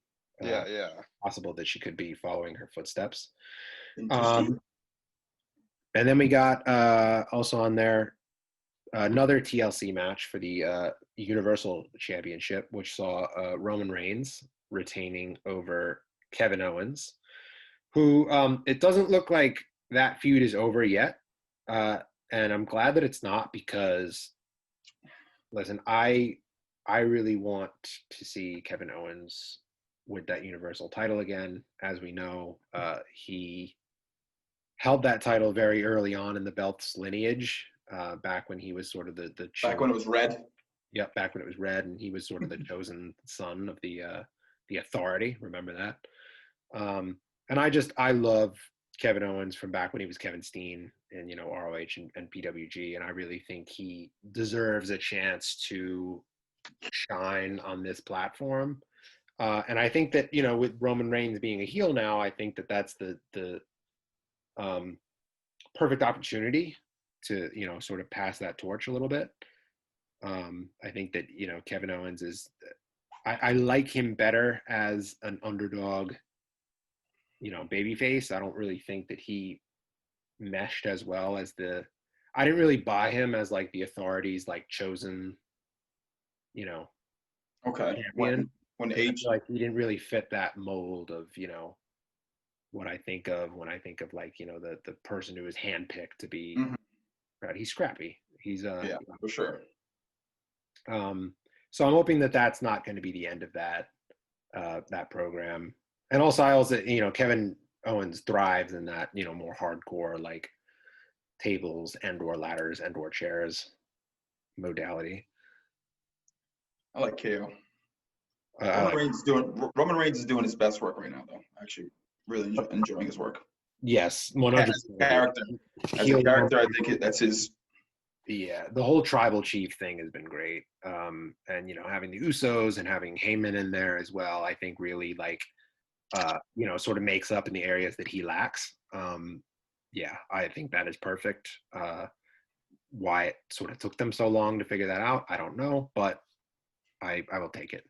Yeah. Possible that she could be following her footsteps. Interesting. And then we got also on there another TLC match for the Universal Championship, which saw Roman Reigns retaining over Kevin Owens, who it doesn't look like that feud is over yet. And I'm glad that it's not, because, listen, I really want to see Kevin Owens with that Universal title again. As we know, he held that title very early on in the belt's lineage, back when he was sort of the back when it was red. Yep, back when it was red, and he was sort of the chosen son of the authority. Remember that. And I love Kevin Owens from back when he was Kevin Steen in, ROH and PWG. And I really think he deserves a chance to shine on this platform. And I think that, with Roman Reigns being a heel now, I think that that's the perfect opportunity to, sort of pass that torch a little bit. I think that, Kevin Owens I like him better as an underdog, babyface. I don't really think that he meshed as well as I didn't really buy him as like the authorities, like chosen, Okay. champion. When 'Cause I H feel like he didn't really fit that mold of, what I think of when I think of like, the person who is handpicked to be, Mhm. right. He's scrappy. He's, yeah, for sure. So I'm hoping that that's not going to be the end of that program. And also, I also, Kevin Owens thrives in that, more hardcore, like tables and/or ladders and/or chairs modality. I like KO. I like, Roman Reigns is doing his best work right now, though. Actually, really enjoying his work. yes, As 100%. a character, I think that's his. Yeah, the whole tribal chief thing has been great. And having the Usos and having Heyman in there as well, I think really like sort of makes up in the areas that he lacks. Yeah, I think that is perfect. Why it sort of took them so long to figure that out, I don't know, but I will take it.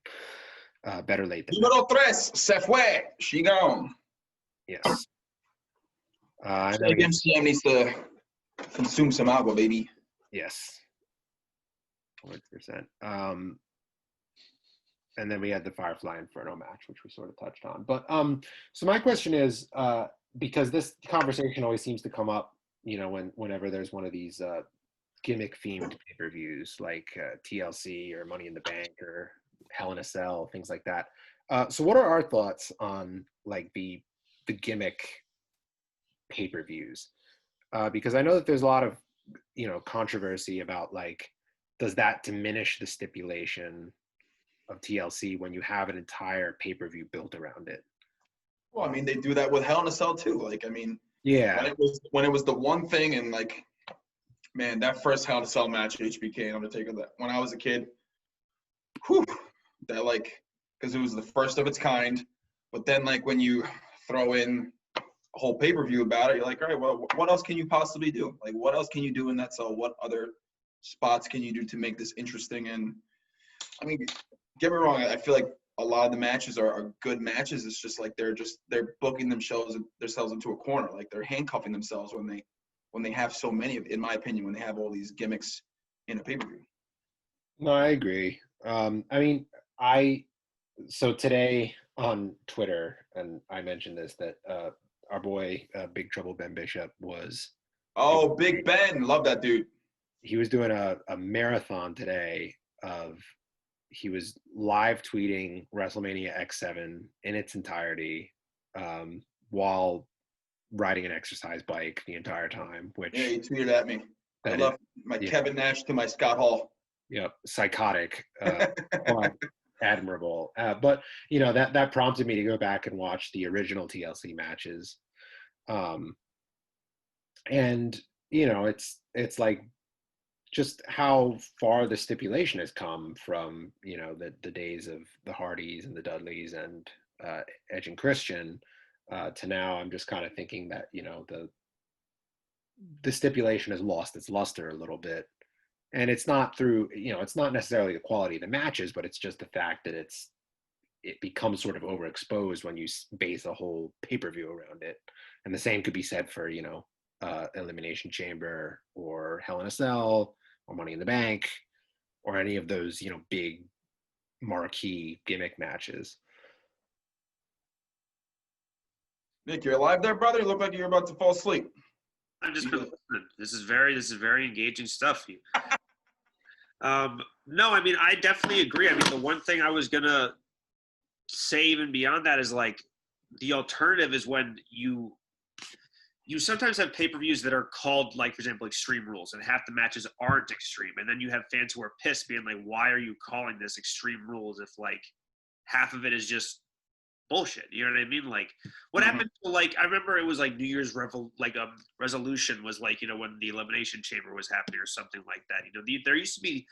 Better late than never. Número 3, se fue. She gone. Yes. And then Like MCM needs to consume some agua, baby. yes, 100%. And then we had the Firefly Inferno match, which we sort of touched on. But so my question is, because this conversation always seems to come up, whenever there's one of these gimmick themed pay-per-views like TLC or Money in the Bank or Hell in a Cell, things like that. So what are our thoughts on like the gimmick pay-per-views? Because I know that there's a lot of controversy about like, does that diminish the stipulation of TLC when you have an entire pay-per-view built around it? Well, I mean, they do that with Hell in a Cell too. Like, I mean, Yeah, when it was the one thing, and like, man, that first Hell in a Cell match, HBK and Undertaker, that when I was a kid, whew, that like, because it was the first of its kind. But then like when you throw in a whole pay-per-view about it, you're like, all right, well, what else can you possibly do? Like, what else can you do in that cell? What other spots can you do to make this interesting? And I mean, get me wrong, I feel like a lot of the matches are good matches. It's just like they're booking themselves into a corner. Like they're handcuffing themselves when they have so many, in my opinion, when they have all these gimmicks in a pay-per-view. no, I agree. I mean, so today on Twitter, and I mentioned this, that our boy Big Trouble Ben Bishop Oh, Big Ben, love that dude. he was doing a marathon today of he was live tweeting WrestleMania X7 in its entirety while riding an exercise bike the entire time, which Yeah, he tweeted at me. I that love is, my yeah. Kevin Nash to my Scott Hall. Psychotic, but admirable. But that prompted me to go back and watch the original TLC matches, and it's like just how far the stipulation has come from the days of the Hardys and the Dudleys and Edge and Christian to now. I'm just kind of thinking that the stipulation has lost its luster a little bit. And it's not through, it's not necessarily the quality of the matches, but it's just the fact that it becomes sort of overexposed when you base a whole pay-per-view around it. And the same could be said for, Elimination Chamber or Hell in a Cell or Money in the Bank or any of those, big marquee gimmick matches. Nick, you're alive there, brother? You look like you're about to fall asleep. I've just been listening. This is very engaging stuff. No, I mean, I definitely agree. I mean, the one thing I was gonna say even beyond that is like the alternative is when you sometimes have pay-per-views that are called, like, for example, Extreme Rules, and half the matches aren't extreme, and then you have fans who are pissed being like, why are you calling this Extreme Rules if like half of it is just bullshit. You know what I mean? Like, what happened to, like, I remember it was like New Year's resolution was like, you know, when the Elimination Chamber was happening or something like that. You know, there used to be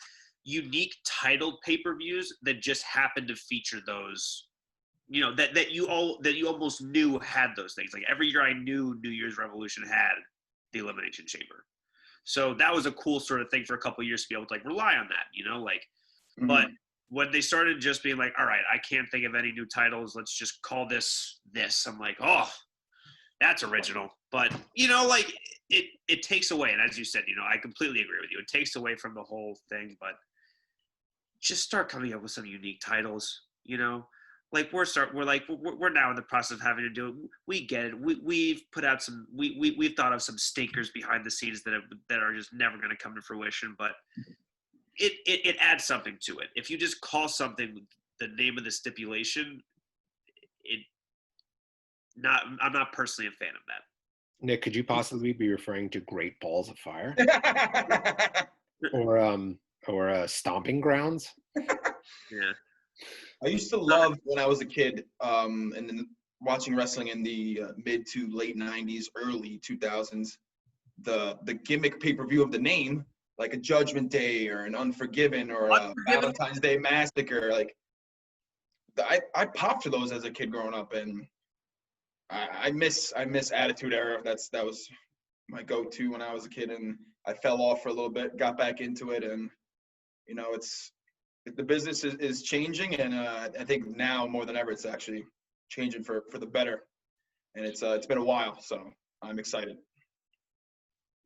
unique titled pay-per-views that just happened to feature those, you know, that you almost knew had those things. Like every year I knew New Year's Revolution had the Elimination Chamber. So that was a cool sort of thing for a couple of years to be able to like rely on that, you know, like, but when they started just being like, all right, I can't think of any new titles, let's just call this, I'm like, oh, that's original. But, you know, like it takes away. And as you said, you know, I completely agree with you. It takes away from the whole thing, but just start coming up with some unique titles, you know, like we're now in the process of having to do it. We get it. We've put out some, we've thought of some stinkers behind the scenes that are just never going to come to fruition, but it adds something to it. If you just call something the name of the stipulation, I'm not personally a fan of that. Nick, could you possibly be referring to Great Balls of Fire or Stomping Grounds? Yeah. I used to love when I was a kid, and then watching wrestling in the mid to late '90s, early 2000s. The gimmick pay-per-view of the name, like a Judgment Day or an Unforgiven or a Valentine's Day Massacre, like I popped for those as a kid growing up, and I miss Attitude Era. That was my go-to when I was a kid, and I fell off for a little bit, got back into it, and you know the business is changing, and I think now more than ever it's actually changing for the better, and it's been a while, so I'm excited.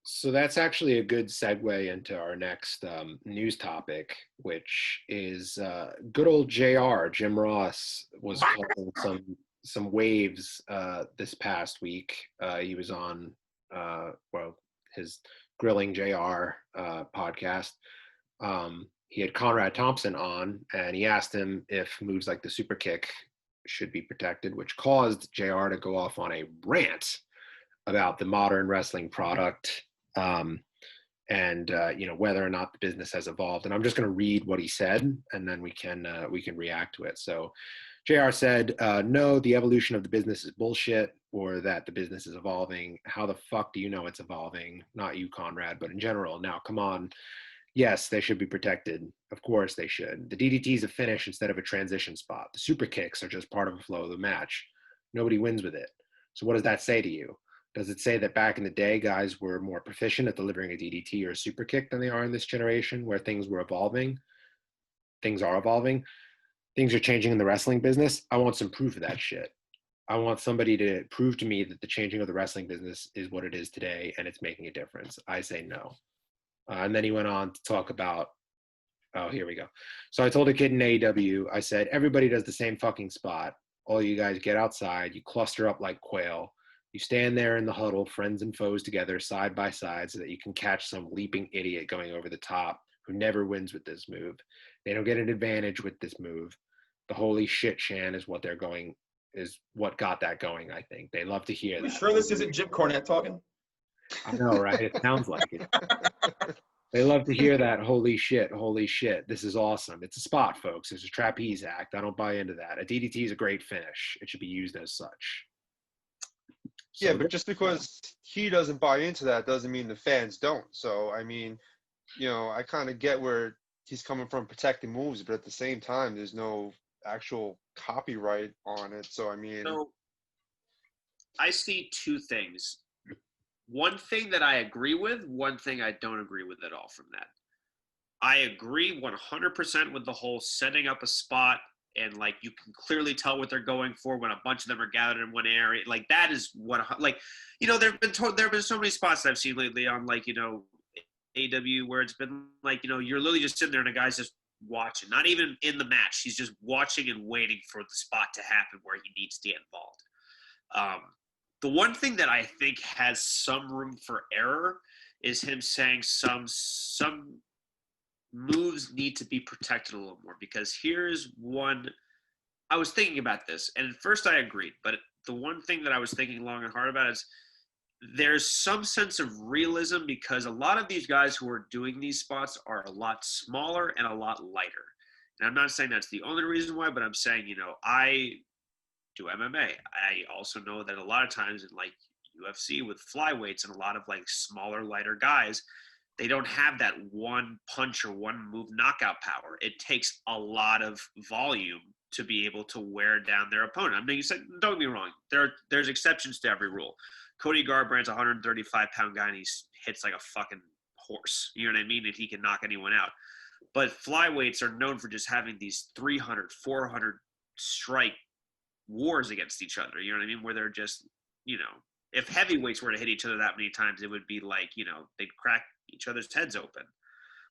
So that's actually a good segue into our next news topic, which is good old JR, Jim Ross, was calling some waves this past week. He was on, his Grilling JR podcast. He had Conrad Thompson on, and he asked him if moves like the super kick should be protected, which caused JR to go off on a rant about the modern wrestling product, and you know, whether or not the business has evolved. And I'm just going to read what he said, and then we can react to it. So JR said, no, the evolution of the business is bullshit, or that the business is evolving. How the fuck do you know it's evolving? Not you, Conrad, but in general. Now, come on. Yes, they should be protected. Of course they should. The DDT is a finish instead of a transition spot. The super kicks are just part of the flow of the match. Nobody wins with it. So what does that say to you? Does it say that back in the day, guys were more proficient at delivering a DDT or a super kick than they are in this generation, where things were evolving? Things are evolving. Things are changing in the wrestling business. I want some proof of that shit. I want somebody to prove to me that the changing of the wrestling business is what it is today and it's making a difference. I say no. And then he went on to talk about, oh, here we go. So I told a kid in AEW, I said, everybody does the same fucking spot. All you guys get outside, you cluster up like quail. You stand there in the huddle, friends and foes together, side by side, so that you can catch some leaping idiot going over the top who never wins with this move. They don't get an advantage with this move. The holy shit Shan is what got that going, I think. They love to hear Are you that. sure this isn't Jim Cornette talking? I know, right? It sounds like it. They love to hear that, holy shit, this is awesome. It's a spot, folks. It's a trapeze act. I don't buy into that. A DDT is a great finish. It should be used as such. So yeah, but just because he doesn't buy into that doesn't mean the fans don't. So, I mean, you know, I kind of get where he's coming from, protecting moves, but at the same time, there's no actual copyright on it. So, I mean. So, I see two things. One thing that I agree with, one thing I don't agree with at all from that. I agree 100% with the whole setting up a spot and like you can clearly tell what they're going for when a bunch of them are gathered in one area. Like that is what, like, you know, there have been so many spots that I've seen lately on like, you know, AW where it's been like, you know, you're literally just sitting there and a guy's just watching, not even in the match. He's just watching and waiting for the spot to happen where he needs to get involved. The one thing that I think has some room for error is him saying some moves need to be protected a little more, because here's one. I was thinking about this, and at first I agreed, but the one thing that I was thinking long and hard about is there's some sense of realism, because a lot of these guys who are doing these spots are a lot smaller and a lot lighter. And I'm not saying that's the only reason why, but I'm saying, you know, I do MMA. I also know that a lot of times in like UFC with flyweights and a lot of like smaller, lighter guys, they don't have that one punch or one move knockout power. It takes a lot of volume to be able to wear down their opponent. I mean, you said, don't get me wrong, there's exceptions to every rule. Cody Garbrandt's a 135-pound guy and he hits like a fucking horse. You know what I mean? And he can knock anyone out. But flyweights are known for just having these 300, 400 strike wars against each other. You know what I mean? Where they're just, if heavyweights were to hit each other that many times, it would be like, they'd crack each other's heads open.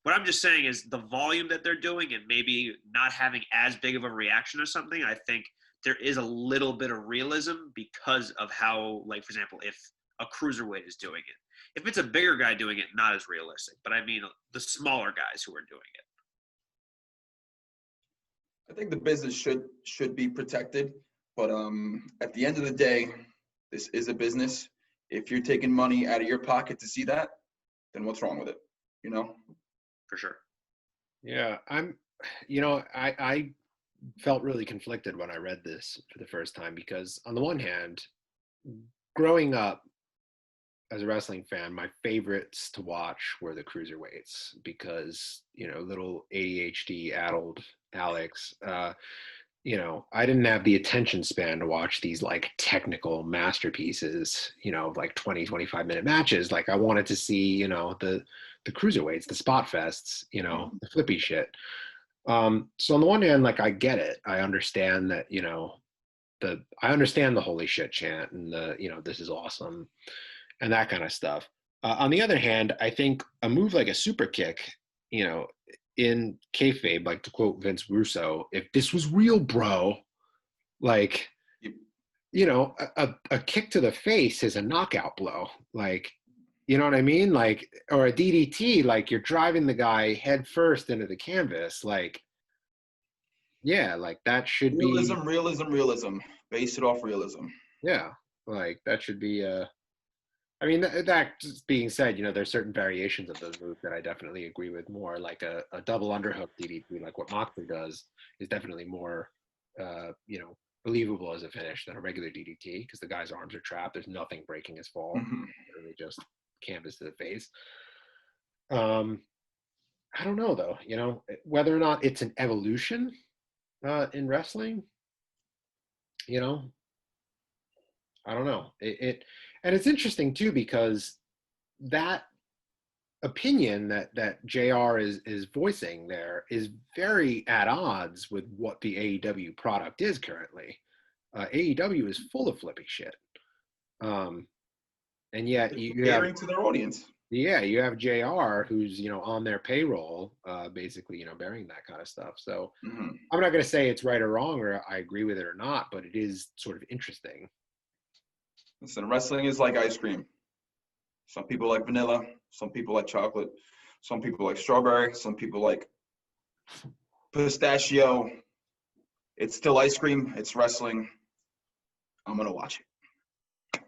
What I'm just saying is the volume that they're doing and maybe not having as big of a reaction or something, I think there is a little bit of realism because of how, like, for example, if a cruiserweight is doing it. If it's a bigger guy doing it, not as realistic. But I mean the smaller guys who are doing it. I think the business should be protected, but at the end of the day, this is a business. If you're taking money out of your pocket to see that, then what's wrong with it? For sure. Yeah, I felt really conflicted when I read this for the first time because on the one hand, growing up as a wrestling fan, my favorites to watch were the cruiserweights because, little ADHD addled Alex, I didn't have the attention span to watch these like technical masterpieces, like 20, 25-minute matches. Like I wanted to see, the cruiserweights, the spot fests, the flippy shit. So on the one hand, like I get it. I understand that, I understand the holy shit chant and the, this is awesome and that kind of stuff. On the other hand, I think a move like a super kick, in kayfabe, like to quote Vince Russo, if this was real, bro, like, a kick to the face is a knockout blow. Like, you know what I mean? Like, or a DDT, like you're driving the guy head first into the canvas. Like, yeah, like that should Realism, be. realism. Base it off realism. Yeah, like that should be I mean, that being said, there's certain variations of those moves that I definitely agree with more. Like a double underhook DDT, like what Moxley does, is definitely more, believable as a finish than a regular DDT because the guy's arms are trapped. There's nothing breaking his fall. Mm-hmm. Literally just canvas to the face. I don't know though. Whether or not it's an evolution in wrestling. I don't know. And it's interesting too because that opinion that JR is voicing there is very at odds with what the AEW product is currently. AEW is full of flippy shit, and yet you have to their audience. Yeah, you have JR who's on their payroll, basically bearing that kind of stuff. So I'm not going to say it's right or wrong or I agree with it or not, but it is sort of interesting. Listen, wrestling is like ice cream. Some people like vanilla, some people like chocolate, some people like strawberry, some people like pistachio. It's still ice cream. It's wrestling. I'm going to watch it.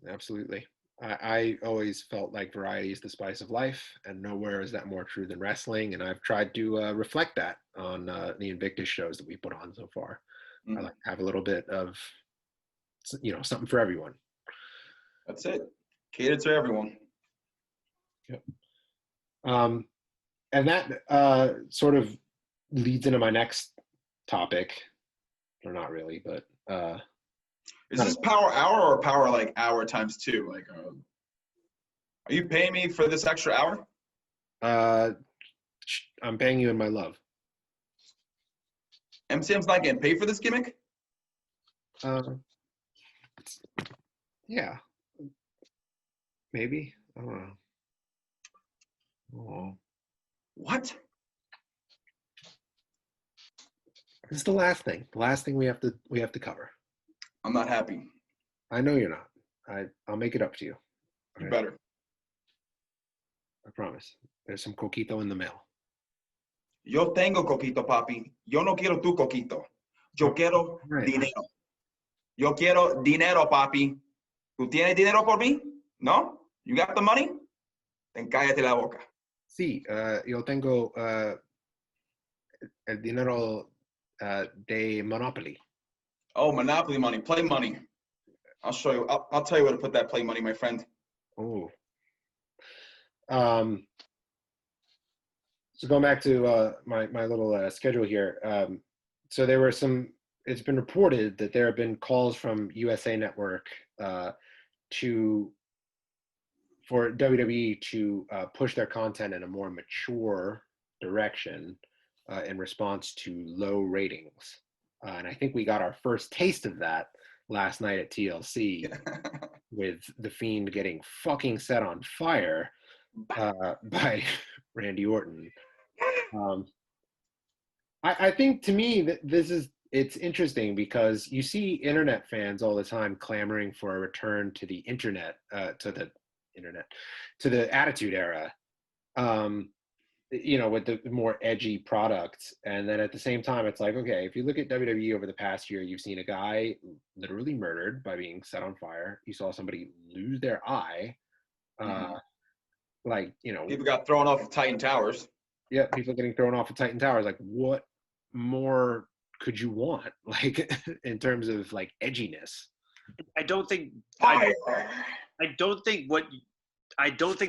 Absolutely. I always felt like variety is the spice of life, and nowhere is that more true than wrestling. And I've tried to reflect that on the Invictus shows that we put on so far. I like to have a little bit of, something for everyone. That's it. Cater to everyone. Yep. And that sort of leads into my next topic, or not really, but is this power hour or power like hour times 2? Like, are you paying me for this extra hour? I'm paying you in my love. MCM's not getting paid for this gimmick? Yeah. Maybe. I don't know. Oh. What? This is the last thing. The last thing we have to cover. I'm not happy. I know you're not. I'll make it up to you. You better. I promise. There's some coquito in the mail. Yo tengo coquito, papi. Yo no quiero tu coquito. Yo quiero dinero. Yo quiero dinero, papi. ¿Tú tienes dinero por mí? No? You got the money? Then cállate la boca. Sí, yo tengo el dinero de Monopoly. Oh, Monopoly money, play money. I'll show you. I'll tell you where to put that play money, my friend. Oh. So going back to my little schedule here. So there were some. It's been reported that there have been calls from USA Network for WWE to push their content in a more mature direction in response to low ratings. And I think we got our first taste of that last night at TLC with The Fiend getting fucking set on fire by Randy Orton. I think to me that it's interesting because you see internet fans all the time clamoring for a return to the internet, to the Attitude Era, with the more edgy products. And then at the same time, it's like, okay, if you look at WWE over the past year, you've seen a guy literally murdered by being set on fire. You saw somebody lose their eye. People got thrown off of Titan Towers. Yeah, people getting thrown off of Titan Towers. Like, what more could you want? Like, in terms of like edginess. I don't think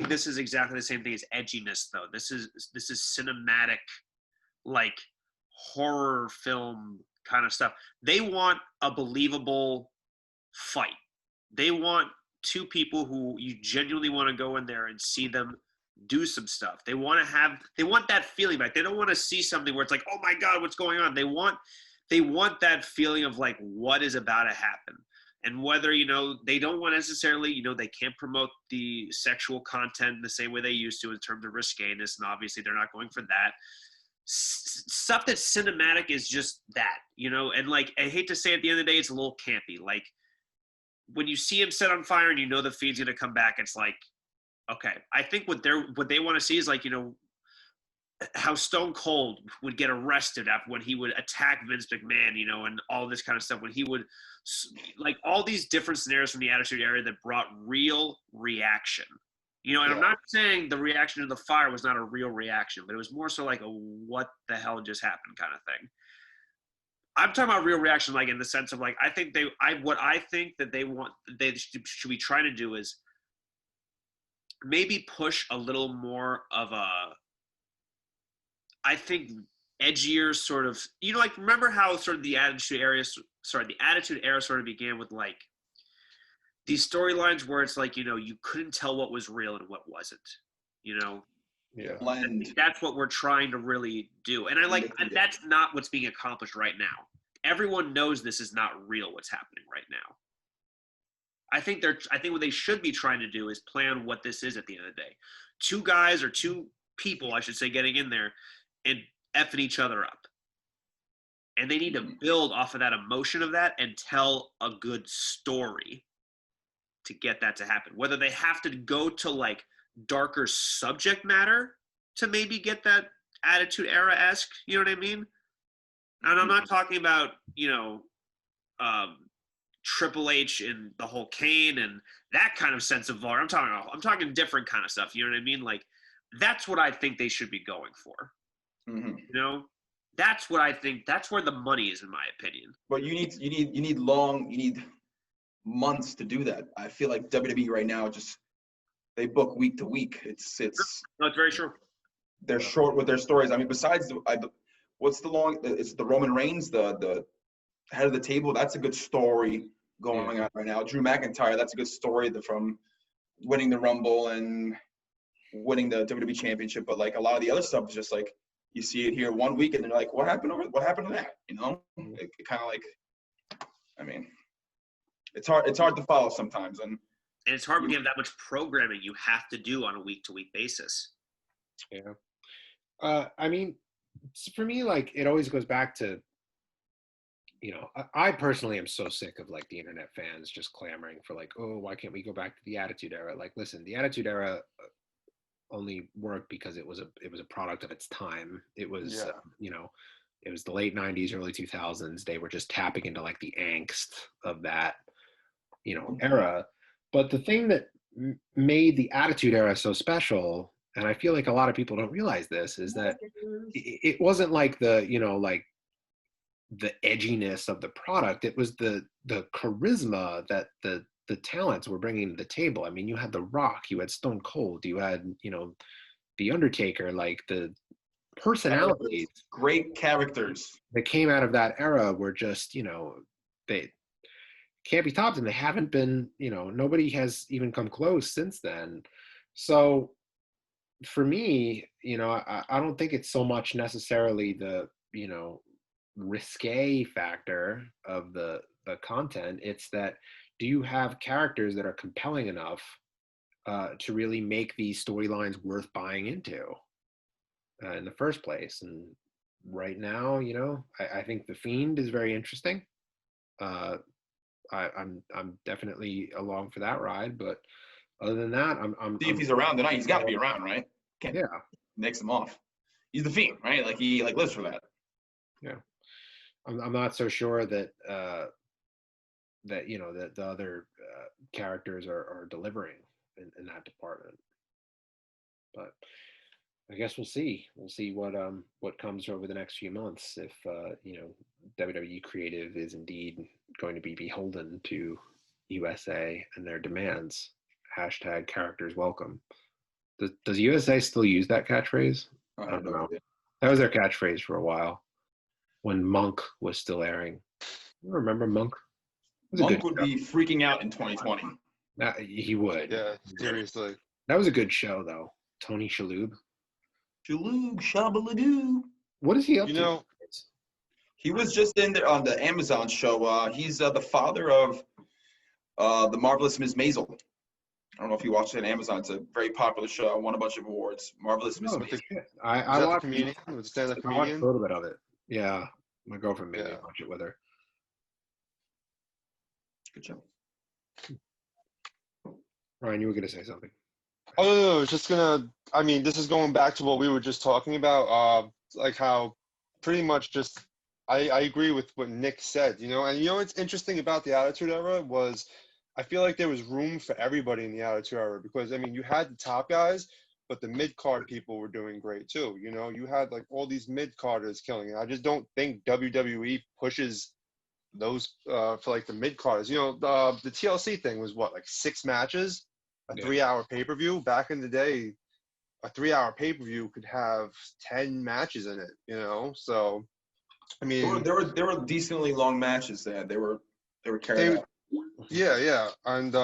this is exactly the same thing as edginess, though. This is cinematic, like horror film kind of stuff. They want a believable fight. They want two people who you genuinely want to go in there and see them do some stuff. They want that feeling back. They don't want to see something where it's like, oh my God, what's going on? They want that feeling of like what is about to happen. And whether, they don't want necessarily, they can't promote the sexual content the same way they used to in terms of risqueness, and obviously they're not going for that. Stuff that's cinematic is just that, and like, I hate to say at the end of the day, it's a little campy. Like, when you see him set on fire and the Fiend's going to come back, it's like, okay. I think what they want to see is like, how Stone Cold would get arrested when he would attack Vince McMahon, and all this kind of stuff, when he would, like, all these different scenarios from the Attitude Era that brought real reaction, and yeah. I'm not saying the reaction to the fire was not a real reaction, but it was more so like a what the hell just happened kind of thing. I'm talking about real reaction, like in the sense of like, what I think that they should be trying to do is maybe push a little more of a, I think, edgier sort of, like, remember how sort of the Attitude Era sort of began with like these storylines where it's like, you couldn't tell what was real and what wasn't, Yeah. I think that's what we're trying to really do. And that's not what's being accomplished right now. Everyone knows this is not real what's happening right now. I think what they should be trying to do is plan what this is at the end of the day. Two guys, or two people, I should say, getting in there and effing each other up. And they need to build off of that emotion of that and tell a good story to get that to happen. Whether they have to go to like darker subject matter to maybe get that Attitude Era-esque, you know what I mean? And I'm not talking about, Triple H and the whole Kane and that kind of sense of vulgar. I'm talking different kind of stuff. You know what I mean? Like, that's what I think they should be going for. Mm-hmm. That's what I think. That's where the money is, in my opinion. But you need months to do that. I feel like WWE right now they book week to week. It's no, it's very true. They're short with their stories. I mean, besides it's the Roman Reigns, the head of the table. That's a good story going on right now. Drew McIntyre, that's a good story from winning the Rumble and winning the WWE Championship. But like a lot of the other stuff is just like, you see it here one week and they're like, what happened to that? It kind of like, I mean, it's hard to follow sometimes. And it's hard when you have that much programming you have to do on a week-to-week basis. Yeah. I mean, for me, like, it always goes back to, I personally am so sick of like the internet fans just clamoring for like, oh, why can't we go back to the Attitude Era? Like, listen, the Attitude Era only worked because it was a product of its time. It was, it was the late 90s, early 2000s. They were just tapping into like the angst of that, era. But the thing that made the Attitude Era so special, and I feel like a lot of people don't realize this, is that it wasn't like the, like the edginess of the product. It was the charisma that the talents were bringing to the table. I mean, you had The Rock, you had Stone Cold, you had, you know, The Undertaker, like the personalities Great characters. that came out of that era were just, you know, they can't be topped, and they haven't been, you know, nobody has even come close since then. So for me, you know, I don't think it's so much necessarily the, you know, risque factor of the content. It's that, do you have characters that are compelling enough to really make these storylines worth buying into in the first place? And right now, you know, I think The Fiend is very interesting. I'm definitely along for that ride, but other than that, See if he's around tonight. He's got to be around, right? Can't yeah, mix him off. He's the Fiend, right? Like he like lives for that. yeah. I'm not so sure that that, you know, that the other characters are delivering in that department. But I guess we'll see. We'll see what comes over the next few months, if you know, WWE creative is indeed going to be beholden to USA and their demands. Hashtag characters welcome. Does USA still use that catchphrase? I don't know. That was their catchphrase for a while when Monk was still airing. You remember Monk? It was a Monk good would show. be freaking out in 2020. He would. Yeah, seriously. That was a good show, though. Tony Shalhoub. Shaloo, shabaloo. What is he up You to? know, He was just in there on the Amazon show. He's the father of the marvelous Ms. Maisel. I don't know if you watched it on Amazon. It's a very popular show. Won a bunch of awards. Marvelous Ms. Oh, Maisel. I is that the watched comedian? Was it stand-up I watched a comedian? little bit of it. Yeah, my girlfriend made me Yeah. watch it with her. Good show. Ryan, you were going to say something. Oh, no, it's just gonna, I mean, this is going back to what we were just talking about, like how pretty much just, I agree with what Nick said, you know, and you know what's interesting about the Attitude Era was, I feel like there was room for everybody in the Attitude Era, because, I mean, you had the top guys, but the mid-card people were doing great too, you know, you had like all these mid-carders killing it. I just don't think WWE pushes those for like the mid-carders, you know, the TLC thing was what, like 6 matches? A Yeah. 3-hour pay-per-view. Back in the day, a 3-hour pay-per-view could have 10 matches in it, you know? So, I mean, There were decently long matches there. They were carried they, out. yeah. And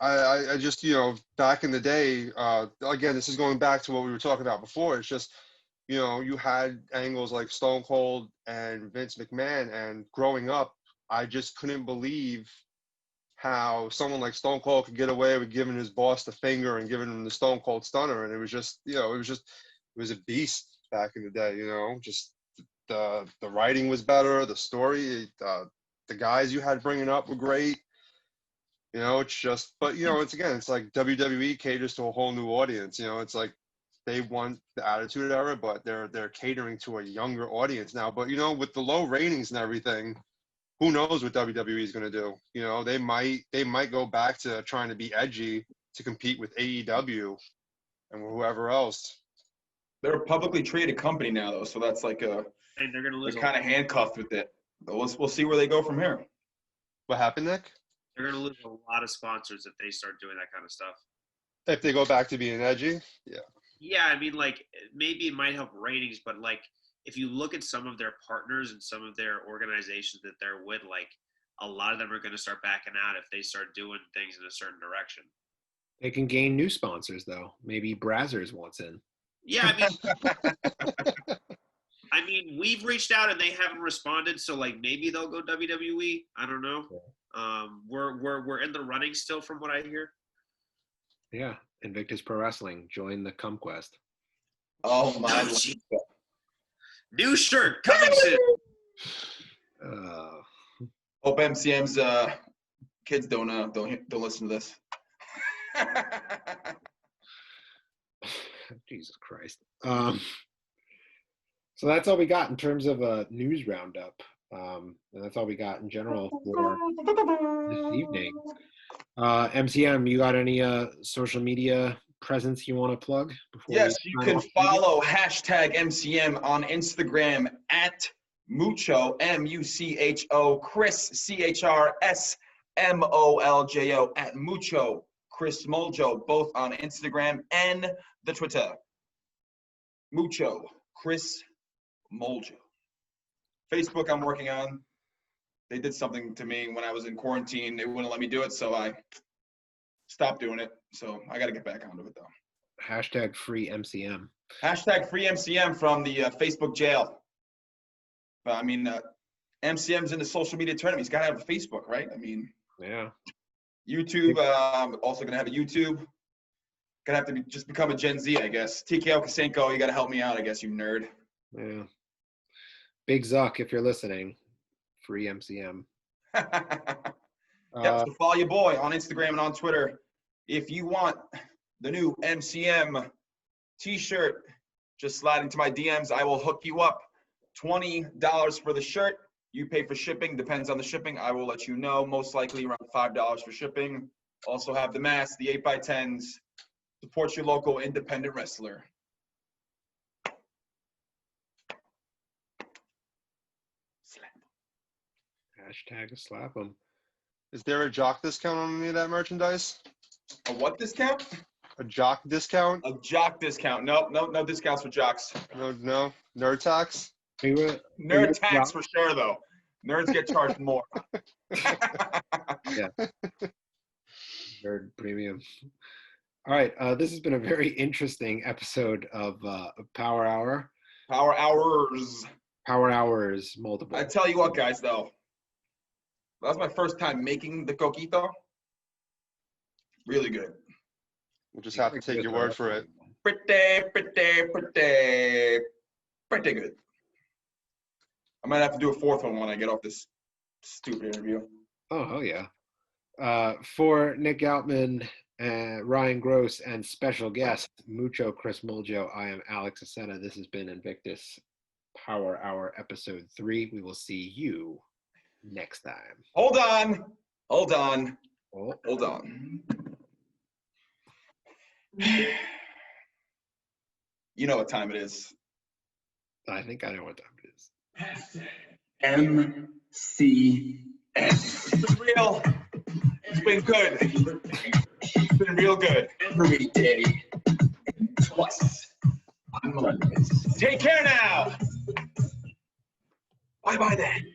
I just, you know, back in the day, again, this is going back to what we were talking about before. It's just, you know, you had angles like Stone Cold and Vince McMahon, and growing up, I just couldn't believe how someone like Stone Cold could get away with giving his boss the finger and giving him the Stone Cold Stunner. And it was just, you know, it was a beast back in the day, you know, just the writing was better. The story, the guys you had bringing up were great. You know, it's just, but you know, it's like WWE caters to a whole new audience. You know, it's like they want the Attitude Era, but they're catering to a younger audience now. But you know, with the low ratings and everything, who knows what WWE is going to do? You know, they might go back to trying to be edgy to compete with AEW and whoever else. They're a publicly traded company now, though, so that's like And they're gonna lose. they're kind of handcuffed with it. But we'll see where they go from here. What happened, Nick? They're gonna lose a lot of sponsors if they start doing that kind of stuff. If they go back to being edgy, yeah. Yeah, I mean, like maybe it might help ratings, but like if you look at some of their partners and some of their organizations that they're with, like a lot of them are going to start backing out if they start doing things in a certain direction. They can gain new sponsors, though. Maybe Brazzers wants in. Yeah, I mean, we've reached out and they haven't responded, so like maybe they'll go WWE. I don't know. We're in the running still, from what I hear. Yeah, Invictus Pro Wrestling, join the Cumquest. Oh my! New shirt coming soon. Hope MCM's kids don't listen to this. Jesus Christ. So that's all we got in terms of a news roundup. And that's all we got in general for this evening. MCM, you got any social media presence you want to plug? Before Yes, we you sign can off? follow hashtag MCM on Instagram at Mucho, Mucho, Chris, CHRSMOLJO, at Mucho, Chris Moljo, both on Instagram and the Twitter. Mucho, Chris Moljo. Facebook I'm working on. They did something to me when I was in quarantine. They wouldn't let me do it, so I stopped doing it. So I got to get back onto it, though. Hashtag free MCM. Hashtag free MCM from the Facebook jail. But I mean, MCM's in the social media tournament. He's got to have a Facebook, right? I mean, Yeah. YouTube. I'm also going to have a YouTube. Going to have to just become a Gen Z, I guess. TKO Kasenko, you got to help me out, I guess, you nerd. Yeah. Big Zuck, if you're listening, free MCM. Yep, so follow your boy on Instagram and on Twitter. If you want the new MCM t-shirt, just slide into my DMs. I will hook you up. $20 for the shirt. You pay for shipping. Depends on the shipping. I will let you know. Most likely around $5 for shipping. Also have the mask, the 8x10s. Support your local independent wrestler. Hashtag slap them. Is there a jock discount on any of that merchandise? A what discount? A jock discount? A jock discount. Nope, no discounts for jocks. No. Nerd tax? Nerd tax for sure, though. Nerds get charged more. Yeah. Nerd premium. All right. This has been a very interesting episode of Power Hour. Power hours. Power Hours, multiple. I tell you what, guys, though. That was my first time making the coquito. Really good. We'll just have to take your word for it. Pretty good. I might have to do a fourth one when I get off this stupid interview. Oh, hell yeah. For Nick Outman, Ryan Gross, and special guest, Mucho Chris Moljo, I am Alex Aceta. This has been Invictus Power Hour Episode 3. We will see you next time. Hold on. Oh. Hold on. You know what time it is. I think I know what time it is. MCS. It's been real. It's been good. It's been real good. Every day. Twice on Mondays. Take care now. Bye-bye then.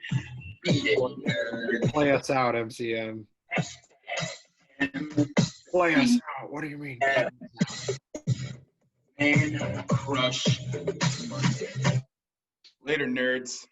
Beat it, nerd. Play us out, MCM. Play us out. What do you mean? Man crush Monday. Later, nerds.